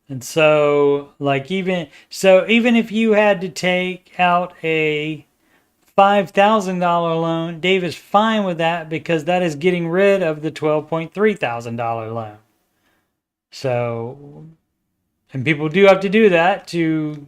And so, even if you had to take out a $5,000 loan, Dave is fine with that because that is getting rid of the $12,300 loan. So, and people do have to do that to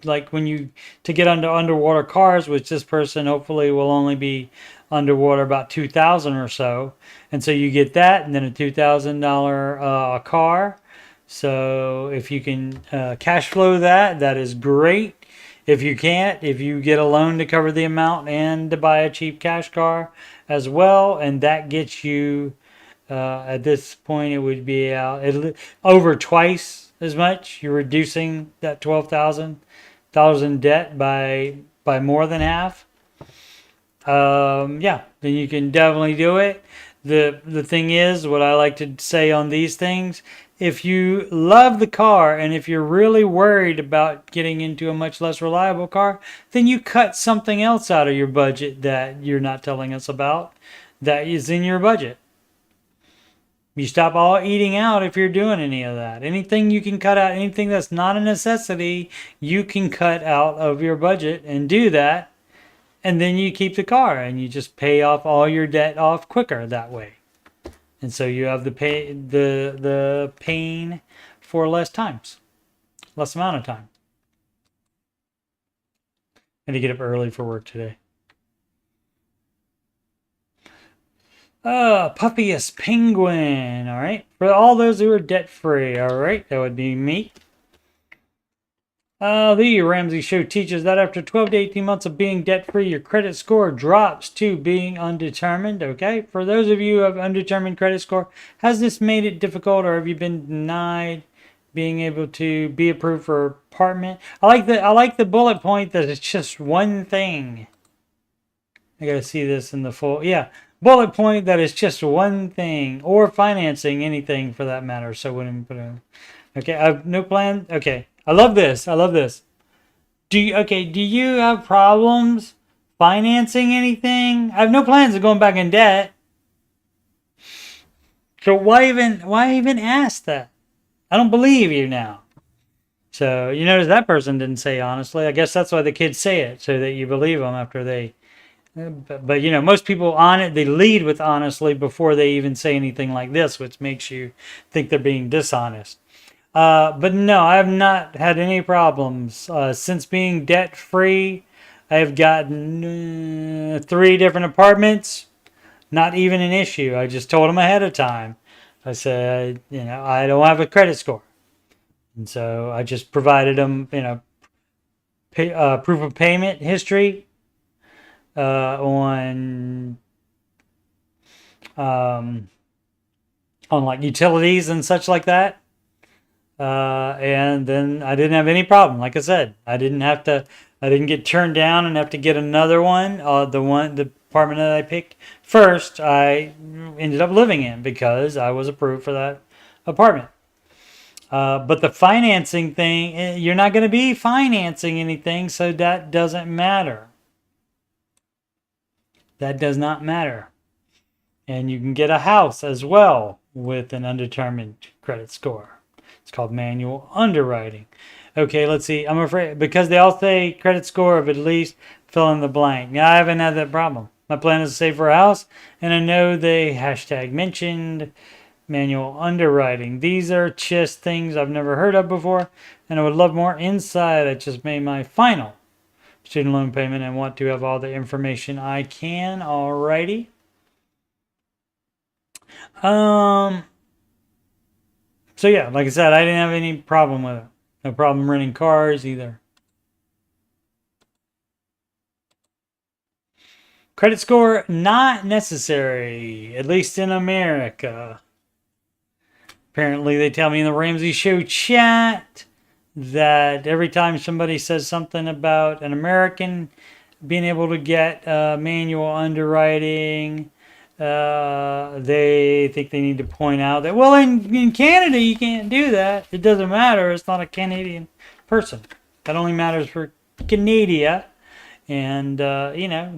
get under underwater cars, which this person hopefully will only be underwater about 2,000 or so. And so you get that, and then a $2,000 car. So if you can cash flow that, that is great. If you can't, if you get a loan to cover the amount and to buy a cheap cash car as well, and that gets you, at this point, it would be over twice as much. You're reducing that $12,000 debt by more than half. Then you can definitely do it. The thing is, what I like to say on these things, if you love the car and if you're really worried about getting into a much less reliable car, then you cut something else out of your budget that you're not telling us about that is in your budget. You stop all eating out if you're doing any of that. Anything you can cut out, anything that's not a necessity, you can cut out of your budget and do that. And then you keep the car and you just pay off all your debt off quicker that way. And so you have the pain for less amount of time. And to get up early for work today. Puffiest Penguin. All right. For all those who are debt free. All right. That would be me. The Ramsey show teaches that after 12 to 18 months of being debt-free, your credit score drops to being undetermined. Okay, for those of you who have undetermined credit score, has this made it difficult, or have you been denied being able to be approved for apartment? I like the bullet point that it's just one thing. I gotta see this in the full. Yeah, bullet point that is just one thing, or financing anything for that matter. So wouldn't put a. Okay, I have no plan. Okay, I love this. I love this. Do you have problems financing anything? I have no plans of going back in debt. So why even ask that? I don't believe you now. So you notice that person didn't say honestly. I guess that's why the kids say it, so that you believe them after they. But you know, most people on it, they lead with honestly before they even say anything like this, which makes you think they're being dishonest. But no, I have not had any problems since being debt free. I have gotten 3 different apartments. Not even an issue. I just told them ahead of time. I said, I don't have a credit score, and so I just provided them, proof of payment history on like utilities and such like that. And then I didn't have any problem. Like I said, I didn't get turned down and have to get another one. The apartment that I picked first, I ended up living in because I was approved for that apartment. But the financing thing, you're not going to be financing anything, so that doesn't matter. That does not matter. And you can get a house as well with an undetermined credit score. It's called manual underwriting. Okay, let's see. I'm afraid because they all say credit score of at least fill in the blank. Now, I haven't had that problem. My plan is to save for a house, and I know they #mentioned manual underwriting. These are just things I've never heard of before, and I would love more insight. I just made my final student loan payment and want to have all the information I can. Alrighty. So yeah, like I said, I didn't have any problem with it. No problem renting cars either. Credit score not necessary, at least in America. Apparently, they tell me in the Ramsey Show chat that every time somebody says something about an American being able to get manual underwriting, they think they need to point out that, well, in Canada, you can't do that. It doesn't matter. It's not a Canadian person. That only matters for Canada and,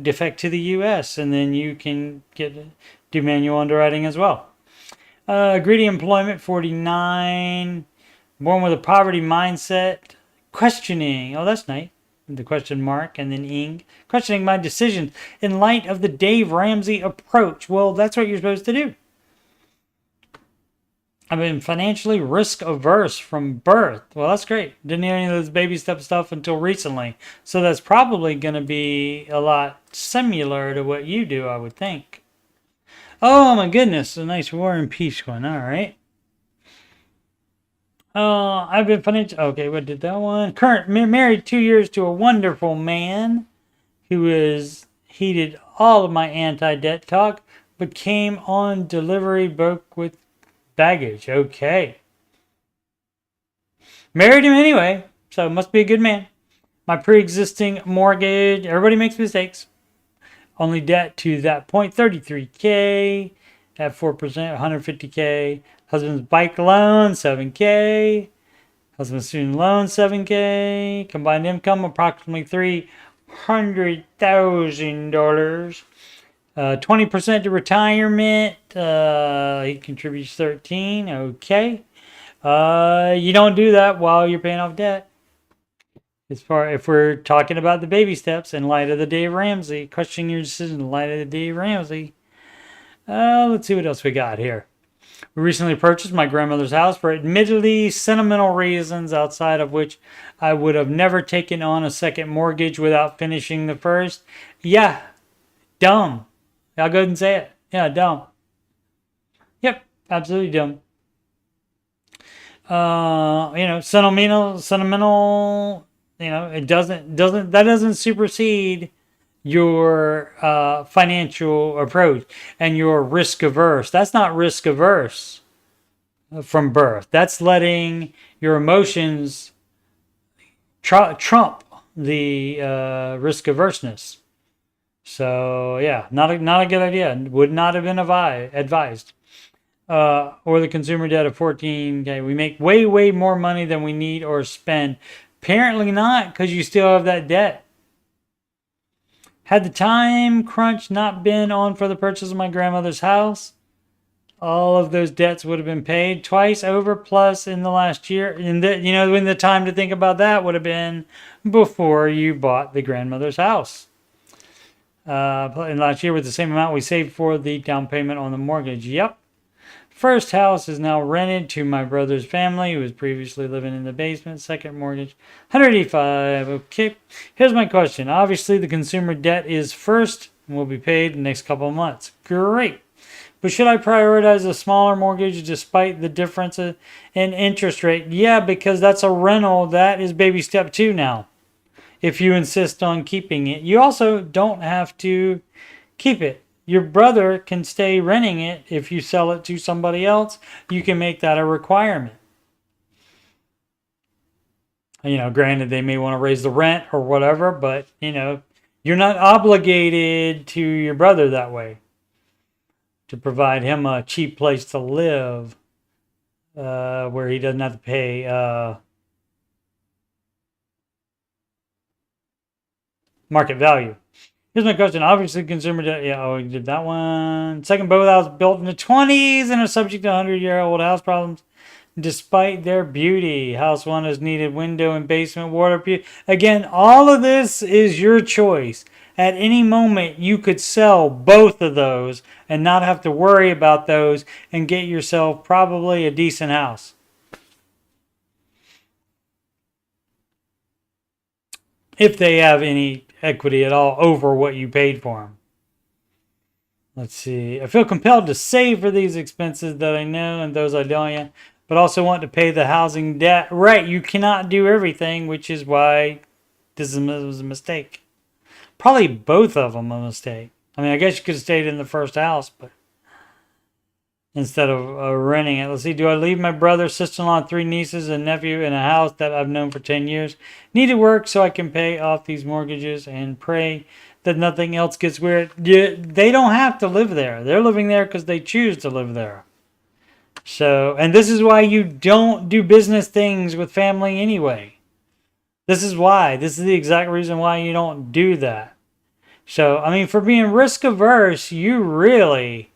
defect to the U.S. And then you can do manual underwriting as well. Greedy employment, 49. Born with a poverty mindset. Questioning. Oh, that's nice. The question mark and then ing. Questioning my decisions in light of the Dave Ramsey approach. Well, that's what you're supposed to do. I've been financially risk averse from birth. Well, that's great. Didn't hear any of those baby step stuff until recently. So that's probably going to be a lot similar to what you do, I would think. Oh my goodness, a nice War and Peace one. All right. I've been financial. Okay, what did that one? Married 2 years to a wonderful man who heeded all of my anti-debt talk, but came on delivery broke with baggage. Okay. Married him anyway, so must be a good man. My pre-existing mortgage. Everybody makes mistakes. Only debt to that point, $33K. At 4%, $150K. Husband's bike loan, $7K. Husband's student loan, $7K. Combined income, approximately $300,000. 20% to retirement. He contributes $13,000. Okay. You don't do that while you're paying off debt. If we're talking about the baby steps in light of the Dave Ramsey, questioning your decision in light of the Dave Ramsey. Let's see what else we got here. We recently purchased my grandmother's house for admittedly sentimental reasons, outside of which I would have never taken on a second mortgage without finishing the first. Yeah, dumb. I'll go ahead and say it. Yeah, dumb. Yep, absolutely dumb. Sentimental. It doesn't supersede your financial approach and your risk averse. That's not risk averse from birth. That's letting your emotions trump the risk averseness. So yeah, not a good idea. Would not have been advised. Or the consumer debt of 14K. We make way more money than we need or spend. Apparently not, because you still have that debt. Had the time crunch not been on for the purchase of my grandmother's house, all of those debts would have been paid twice over plus in the last year. And when the time to think about that would have been before you bought the grandmother's house. And last year with the same amount we saved for the down payment on the mortgage. Yep. First house is now rented to my brother's family who was previously living in the basement. Second mortgage, 185. Okay. Here's my question. Obviously, the consumer debt is first and will be paid in the next couple of months. Great. But should I prioritize a smaller mortgage despite the difference in interest rate? Yeah, because that's a rental. That is baby step 2 now. If you insist on keeping it. You also don't have to keep it. Your brother can stay renting it. If you sell it to somebody else, you can make that a requirement. Granted, they may want to raise the rent or whatever, but, you're not obligated to your brother that way to provide him a cheap place to live where he doesn't have to pay market value. Here's my question. Obviously, consumer debt. Yeah, we did that one. Second boat house built in the 20s and are subject to 100-year-old house problems. Despite their beauty, house one has needed window and basement water. Again, all of this is your choice. At any moment, you could sell both of those and not have to worry about those and get yourself probably a decent house. If they have any equity at all over what you paid for them. Let's see. I feel compelled to save for these expenses that I know and those I don't yet, but also want to pay the housing debt. Right, you cannot do everything, which is why this was a mistake. Probably both of them a mistake. I mean, I guess you could have stayed in the first house, but instead of renting it. Let's see. Do I leave my brother, sister-in-law, 3 nieces, and nephew in a house that I've known for 10 years? Need to work so I can pay off these mortgages and pray that nothing else gets weird. They don't have to live there. They're living there because they choose to live there. So, and this is why you don't do business things with family anyway. This is why. This is the exact reason why you don't do that. So, I mean, for being risk averse, you really...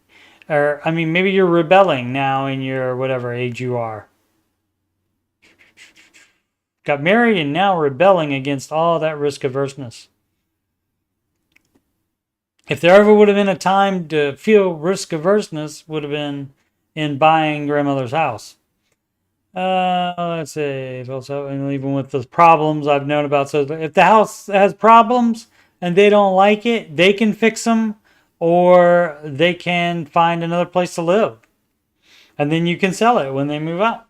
Or, I mean, maybe you're rebelling now in your whatever age you are. Got married and now rebelling against all that risk averseness. If there ever would have been a time to feel risk averseness, would have been in buying grandmother's house. Let's see. Also, and even with the problems I've known about. So if the house has problems and they don't like it, they can fix them. Or they can find another place to live. And then you can sell it when they move out.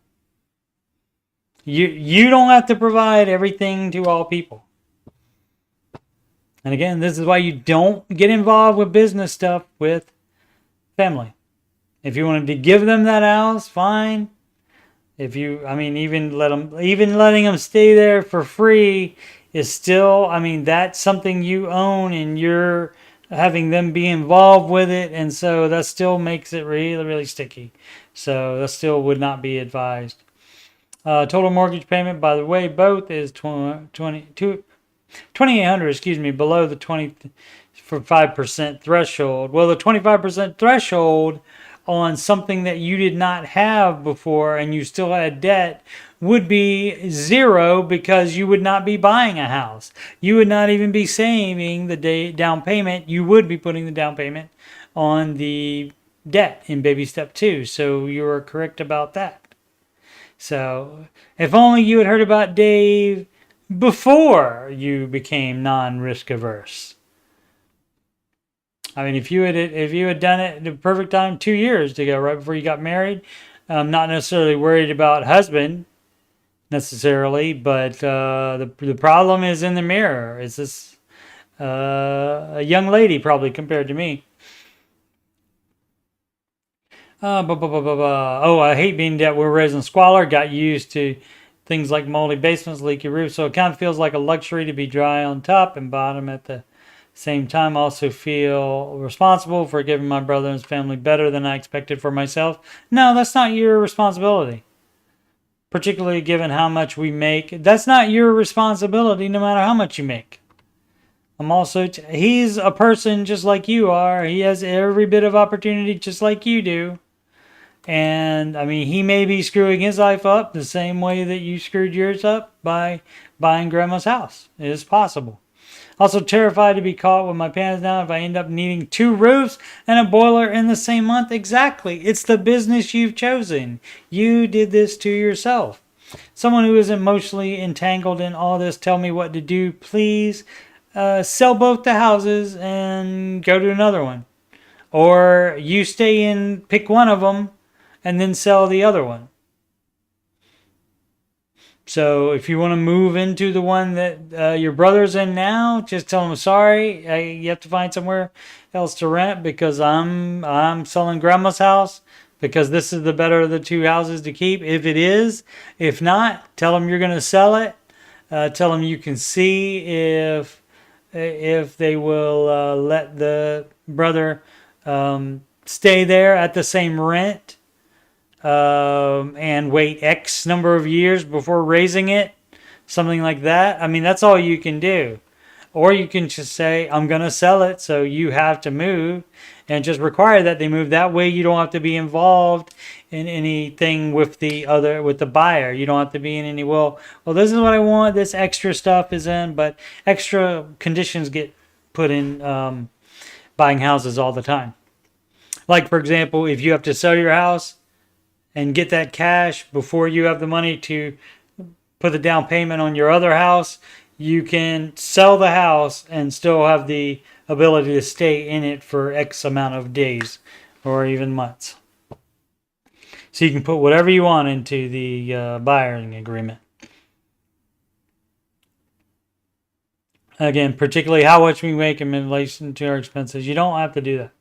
You don't have to provide everything to all people. And again, this is why you don't get involved with business stuff with family. If you wanted to give them that house, fine. Even letting them stay there for free is still, that's something you own and you're having them be involved with it, and so that still makes it really, really sticky. So that still would not be advised. Total mortgage payment, by the way, both is $2,800, below the 25% threshold. Well, the 25% threshold on something that you did not have before and you still had debt would be 0 because you would not be buying a house. You would not even be saving the down payment. You would be putting the down payment on the debt in baby step 2. So you are correct about that. So if only you had heard about Dave before you became non-risk averse. If you had done it at the perfect time 2 years ago, right before you got married, not necessarily worried about husband necessarily, but the problem is in the mirror. Is this a young lady probably compared to me? I hate being debt. We're raised in squalor. Got used to things like moldy basements, leaky roofs. So it kind of feels like a luxury to be dry on top and bottom at the Same time, I also feel responsible for giving my brother and his family better than I expected for myself. No, that's not your responsibility. Particularly given how much we make. That's not your responsibility no matter how much you make. He's a person just like you are. He has every bit of opportunity just like you do. And I mean, he may be screwing his life up the same way that you screwed yours up by buying grandma's house. It is possible. Also terrified to be caught with my pants down if I end up needing 2 roofs and a boiler in the same month. Exactly. It's the business you've chosen. You did this to yourself. Someone who is emotionally entangled in all this, tell me what to do, please. Sell both the houses and go to another one. Or you stay in, pick one of them, and then sell the other one. So if you want to move into the one that your brother's in now, just tell him sorry. You have to find somewhere else to rent because I'm selling grandma's house because this is the better of the 2 houses to keep. If it is, if not, tell him you're going to sell it. Tell him you can see if they will let the brother stay there at the same rent. And wait X number of years before raising it, something like that. I mean, that's all you can do. Or you can just say, I'm going to sell it, so you have to move, and just require that they move. That way you don't have to be involved in anything with the buyer. You don't have to be in any, well, this is what I want, this extra stuff is in, but extra conditions get put in buying houses all the time. Like, for example, if you have to sell your house and get that cash before you have the money to put the down payment on your other house, you can sell the house and still have the ability to stay in it for X amount of days or even months. So you can put whatever you want into the buying agreement. Again, particularly how much we make in relation to our expenses. You don't have to do that.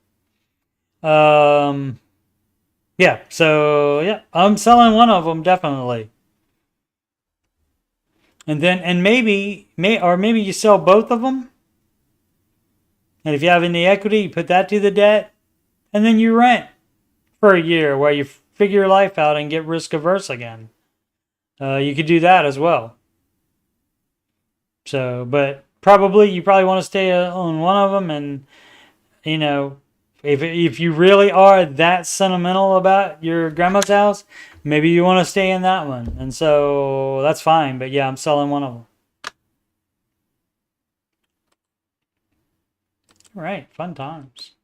Yeah, so yeah, I'm selling one of them definitely. And maybe you sell both of them. And if you have any equity, you put that to the debt, and then you rent for a year while you figure your life out and get risk averse again. You could do that as well. So, but you probably want to stay on one of them, and you know. If you really are that sentimental about your grandma's house, maybe you want to stay in that one. And so that's fine. But yeah, I'm selling one of them. All right, fun times.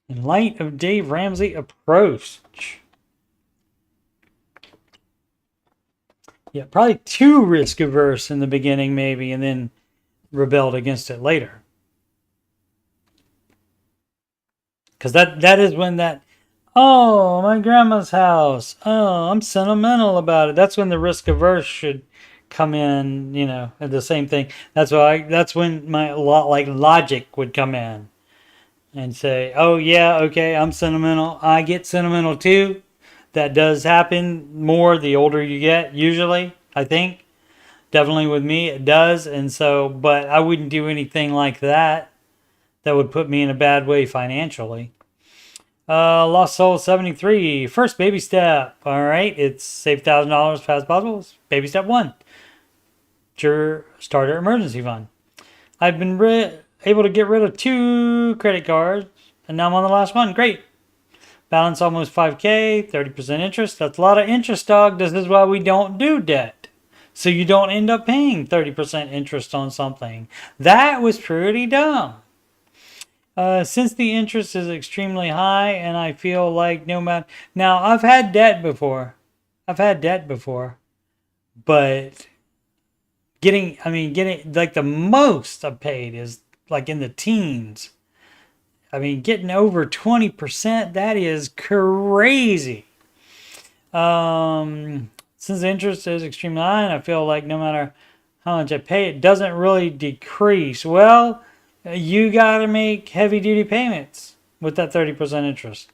In light of Dave Ramsey approach. Yeah, probably too risk averse in the beginning maybe, and then rebelled against it later. Because that is when oh, my grandma's house. Oh, I'm sentimental about it. That's when the risk averse should come in, the same thing. That's when my logic would come in and say, oh yeah, okay, I'm sentimental. I get sentimental too. That does happen more the older you get, usually, I think. Definitely with me, it does. And so, but I wouldn't do anything like that. That would put me in a bad way financially. Lost Soul 73. First baby step. All right. It's save $1,000 as fast as possible. It's baby step 1. Your starter emergency fund. I've been able to get rid of 2 credit cards, and now I'm on the last one. Great. Balance almost $5K, 30% interest. That's a lot of interest, dog. This is why we don't do debt. So you don't end up paying 30% interest on something. That was pretty dumb. Since the interest is extremely high, and I feel like no matter... Now, I've had debt before, but getting like the most I've paid is like in the teens. I mean, getting over 20%, that is crazy. Since the interest is extremely high, and I feel like no matter how much I pay, it doesn't really decrease. Well, you got to make heavy-duty payments with that 30% interest.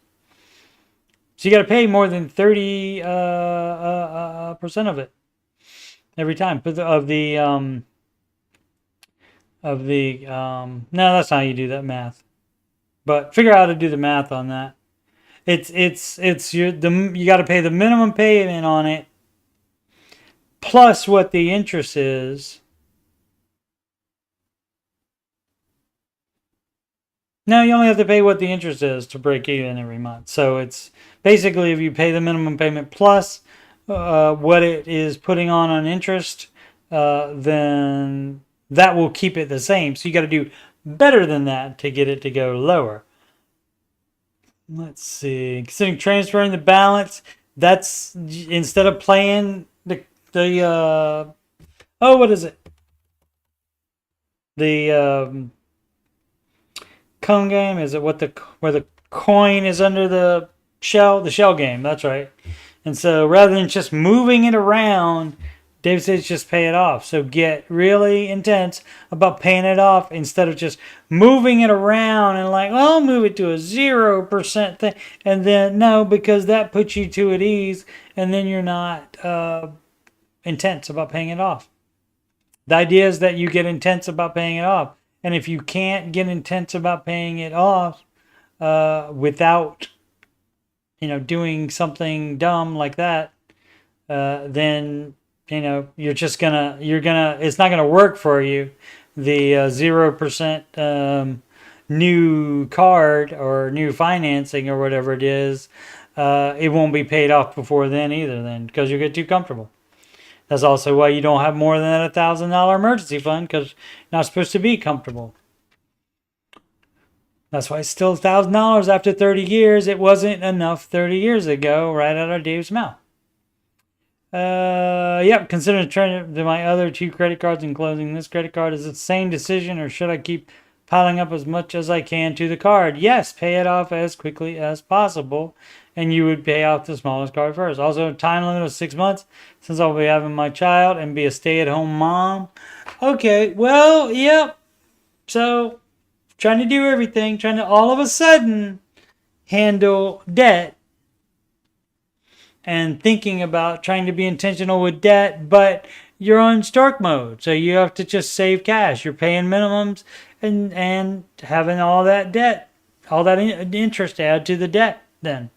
So you got to pay more than 30% of it every time of the of the no, that's not how you do that math. But figure out how to do the math on that. It's you got to pay the minimum payment on it plus what the interest is. No, you only have to pay what the interest is to break even every month. So it's basically if you pay the minimum payment plus what it is putting on interest, then that will keep it the same. So you got to do better than that to get it to go lower. Let's see. Considering transferring the balance, that's instead of playing the what is it? The cone game, is it where the coin is under the shell game, that's right. And so rather than just moving it around, Dave says just pay it off. So get really intense about paying it off instead of just moving it around and like, well, I'll move it to a 0% thing. And then no, because that puts you to at ease and then you're not intense about paying it off. The idea is that you get intense about paying it off. And if you can't get intense about paying it off without, doing something dumb like that, then, it's not gonna work for you. The 0% new card or new financing or whatever it is, it won't be paid off before then either. Then because you get too comfortable. That's also why you don't have more than a $1,000 emergency fund, because you're not supposed to be comfortable. That's why it's still $1,000 after 30 years. It wasn't enough 30 years ago, right out of Dave's mouth. Yep, considering trying to my other 2 credit cards and closing this credit card, is it the same decision, or should I keep piling up as much as I can to the card? Yes, pay it off as quickly as possible, and you would pay off the smallest card first. Also, time limit of 6 months, since I'll be having my child and be a stay-at-home mom. Okay, well, yep. So, trying to do everything, trying to all of a sudden handle debt, and thinking about trying to be intentional with debt, but you're on stork mode, so you have to just save cash. You're paying minimums and having all that debt, all that interest add to the debt. Then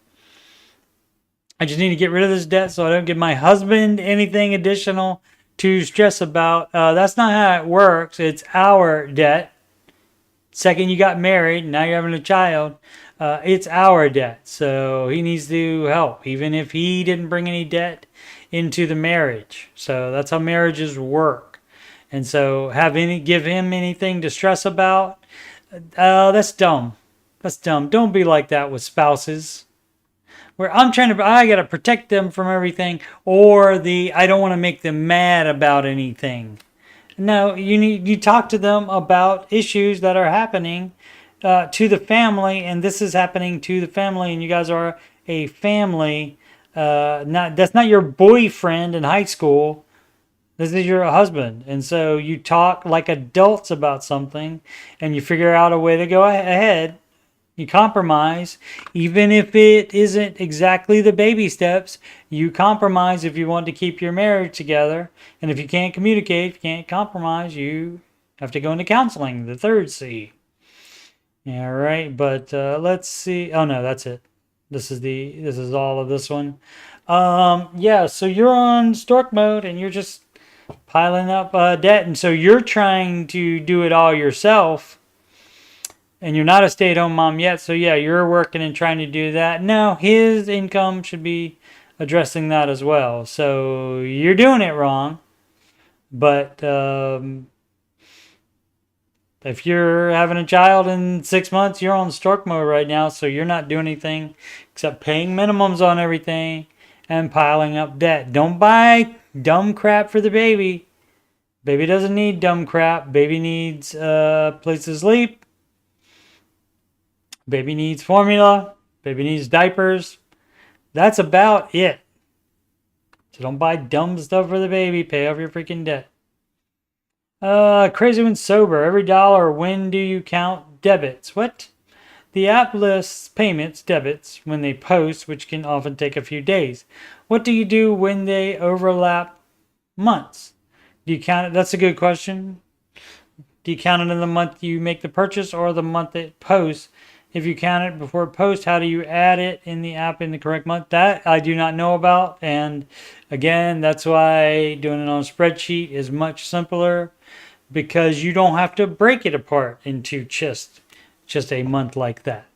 I just need to get rid of this debt so I don't give my husband anything additional to stress about. That's not how it works. It's our debt. Second you got married, now you're having a child. It's our debt, so he needs to help, even if he didn't bring any debt into the marriage. So that's how marriages work. And so give him anything to stress about, that's dumb. That's dumb. Don't be like that with spouses. Where I gotta protect them from everything, or I don't want to make them mad about anything. No, you talk to them about issues that are happening to the family, and this is happening to the family, and you guys are a family. That's not your boyfriend in high school. This is your husband, and so you talk like adults about something, and you figure out a way to go ahead. You compromise, even if it isn't exactly the baby steps. You compromise if you want to keep your marriage together, and if you can't communicate, if you can't compromise, you have to go into counseling, the 3rd C. Yeah, right. But let's see. Oh no, that's it. This is all of this one. Yeah. So you're on stork mode, and you're just piling up debt, and so you're trying to do it all yourself, and you're not a stay-at-home mom yet. So yeah, you're working and trying to do that. No, his income should be addressing that as well. So you're doing it wrong, but. If you're having a child in 6 months, you're on stork mode right now, so you're not doing anything except paying minimums on everything and piling up debt. Don't buy dumb crap for the baby. Baby doesn't need dumb crap. Baby needs a place to sleep. Baby needs formula. Baby needs diapers. That's about it. So don't buy dumb stuff for the baby. Pay off your freaking debt. Crazy when sober. Every dollar, when do you count debits? What? The app lists payments, debits, when they post, which can often take a few days. What do you do when they overlap months? Do you count it? That's a good question. Do you count it in the month you make the purchase or the month it posts? If you count it before it posts, how do you add it in the app in the correct month? That I do not know about. And again, that's why doing it on a spreadsheet is much simpler, because you don't have to break it apart into just a month like that.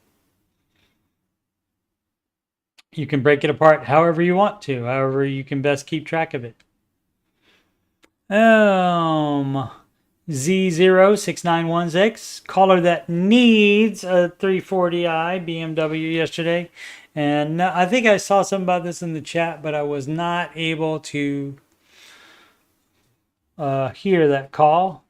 You can break it apart however you want to, however you can best keep track of it. Z06916, caller that needs a 340i BMW yesterday. And I think I saw something about this in the chat, but I was not able to hear that call.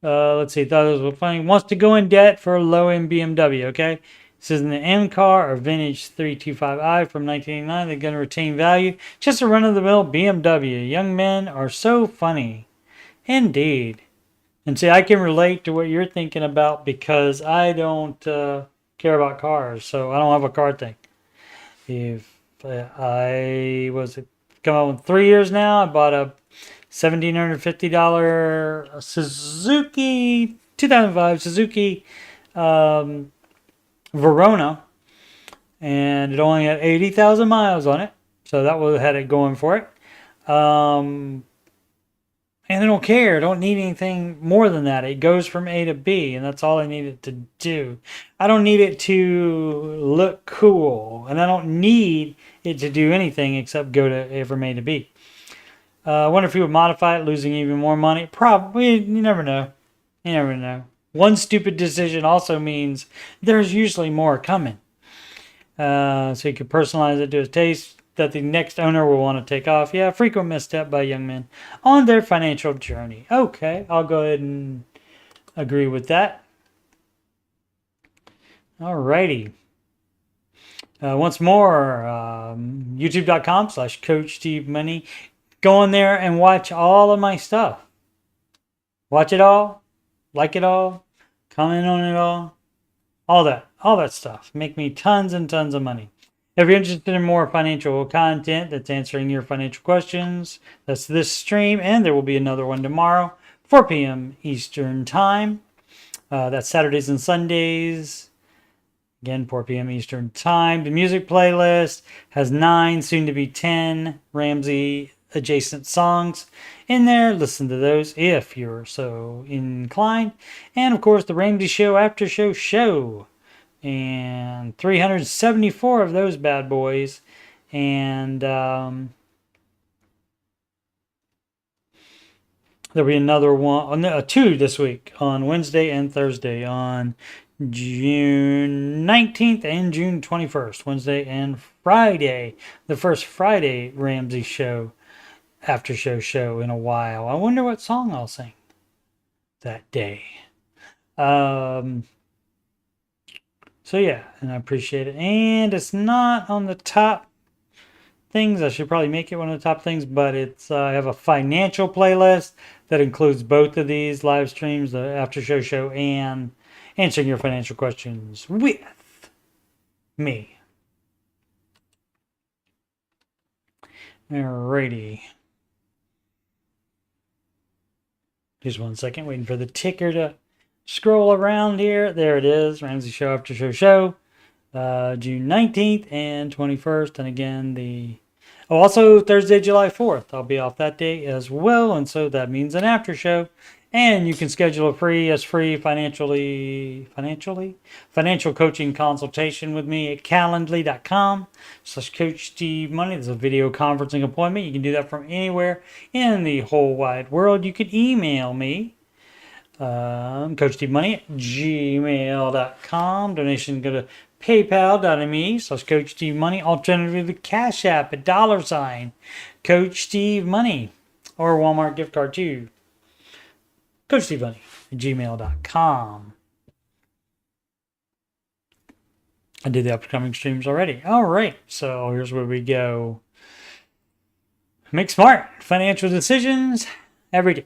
Let's see, thought it was funny. Wants to go in debt for a low-end BMW, okay? This is an M car or vintage 325i from 1989. They're going to retain value. Just a run-of-the-mill BMW. Young men are so funny. Indeed. And see, I can relate to what you're thinking about, because I don't care about cars, so I don't have a car thing. If I was come out in 3 years now, I bought a $1,750 Suzuki 2005 Suzuki Verona, and it only had 80,000 miles on it, so that had it going for it. And I don't care. I don't need anything more than that. It goes from A to B, and that's all I need it to do. I don't need it to look cool, and I don't need it to do anything except go from A to B. I wonder if he would modify it, losing even more money. Probably. You never know. You never know. One stupid decision also means there's usually more coming. So he could personalize it to his taste that the next owner will want to take off. Yeah, frequent misstep by young men on their financial journey. Okay, I'll go ahead and agree with that. Alrighty. Once more, youtube.com/coachstevemoney. Go in there and watch all of my stuff. Watch it all, like it all, comment on it all that stuff. Make me tons and tons of money. If you're interested in more financial content that's answering your financial questions, that's this stream, and there will be another one tomorrow, 4 p.m. Eastern Time. That's Saturdays and Sundays. Again, 4 p.m. Eastern Time. The music playlist has 9, soon to be 10 Ramsey adjacent songs in there. Listen to those if you're so inclined. And of course, the Ramsey Show After Show. And 374 of those bad boys. And there'll be another one, 2 this week on Wednesday and Thursday, on June 19th and June 21st, Wednesday and Friday. The first Friday Ramsey Show After Show in a while. I wonder what song I'll sing that day. So yeah, and I appreciate it. And it's not on the top things. I should probably make it one of the top things, but it's I have a financial playlist that includes both of these live streams, the After Show and answering your financial questions with me. Alrighty. Just 1 second, waiting for the ticker to scroll around here. There it is. Ramsey Show After Show. June 19th and 21st. And again, also Thursday, July 4th. I'll be off that day as well. And so that means an after show. And you can schedule a free financial coaching consultation with me at calendly.com/coachstevemoney. There's a video conferencing appointment. You can do that from anywhere in the whole wide world. You can email me. coachstevemoney@gmail.com. Donation go to paypal.me/coachstevemoney. Alternatively, the Cash App at $CoachSteveMoney, or Walmart gift card too. coachstevemoney@gmail.com. I did the upcoming streams already. All right, so here's where we go. Make smart financial decisions every day.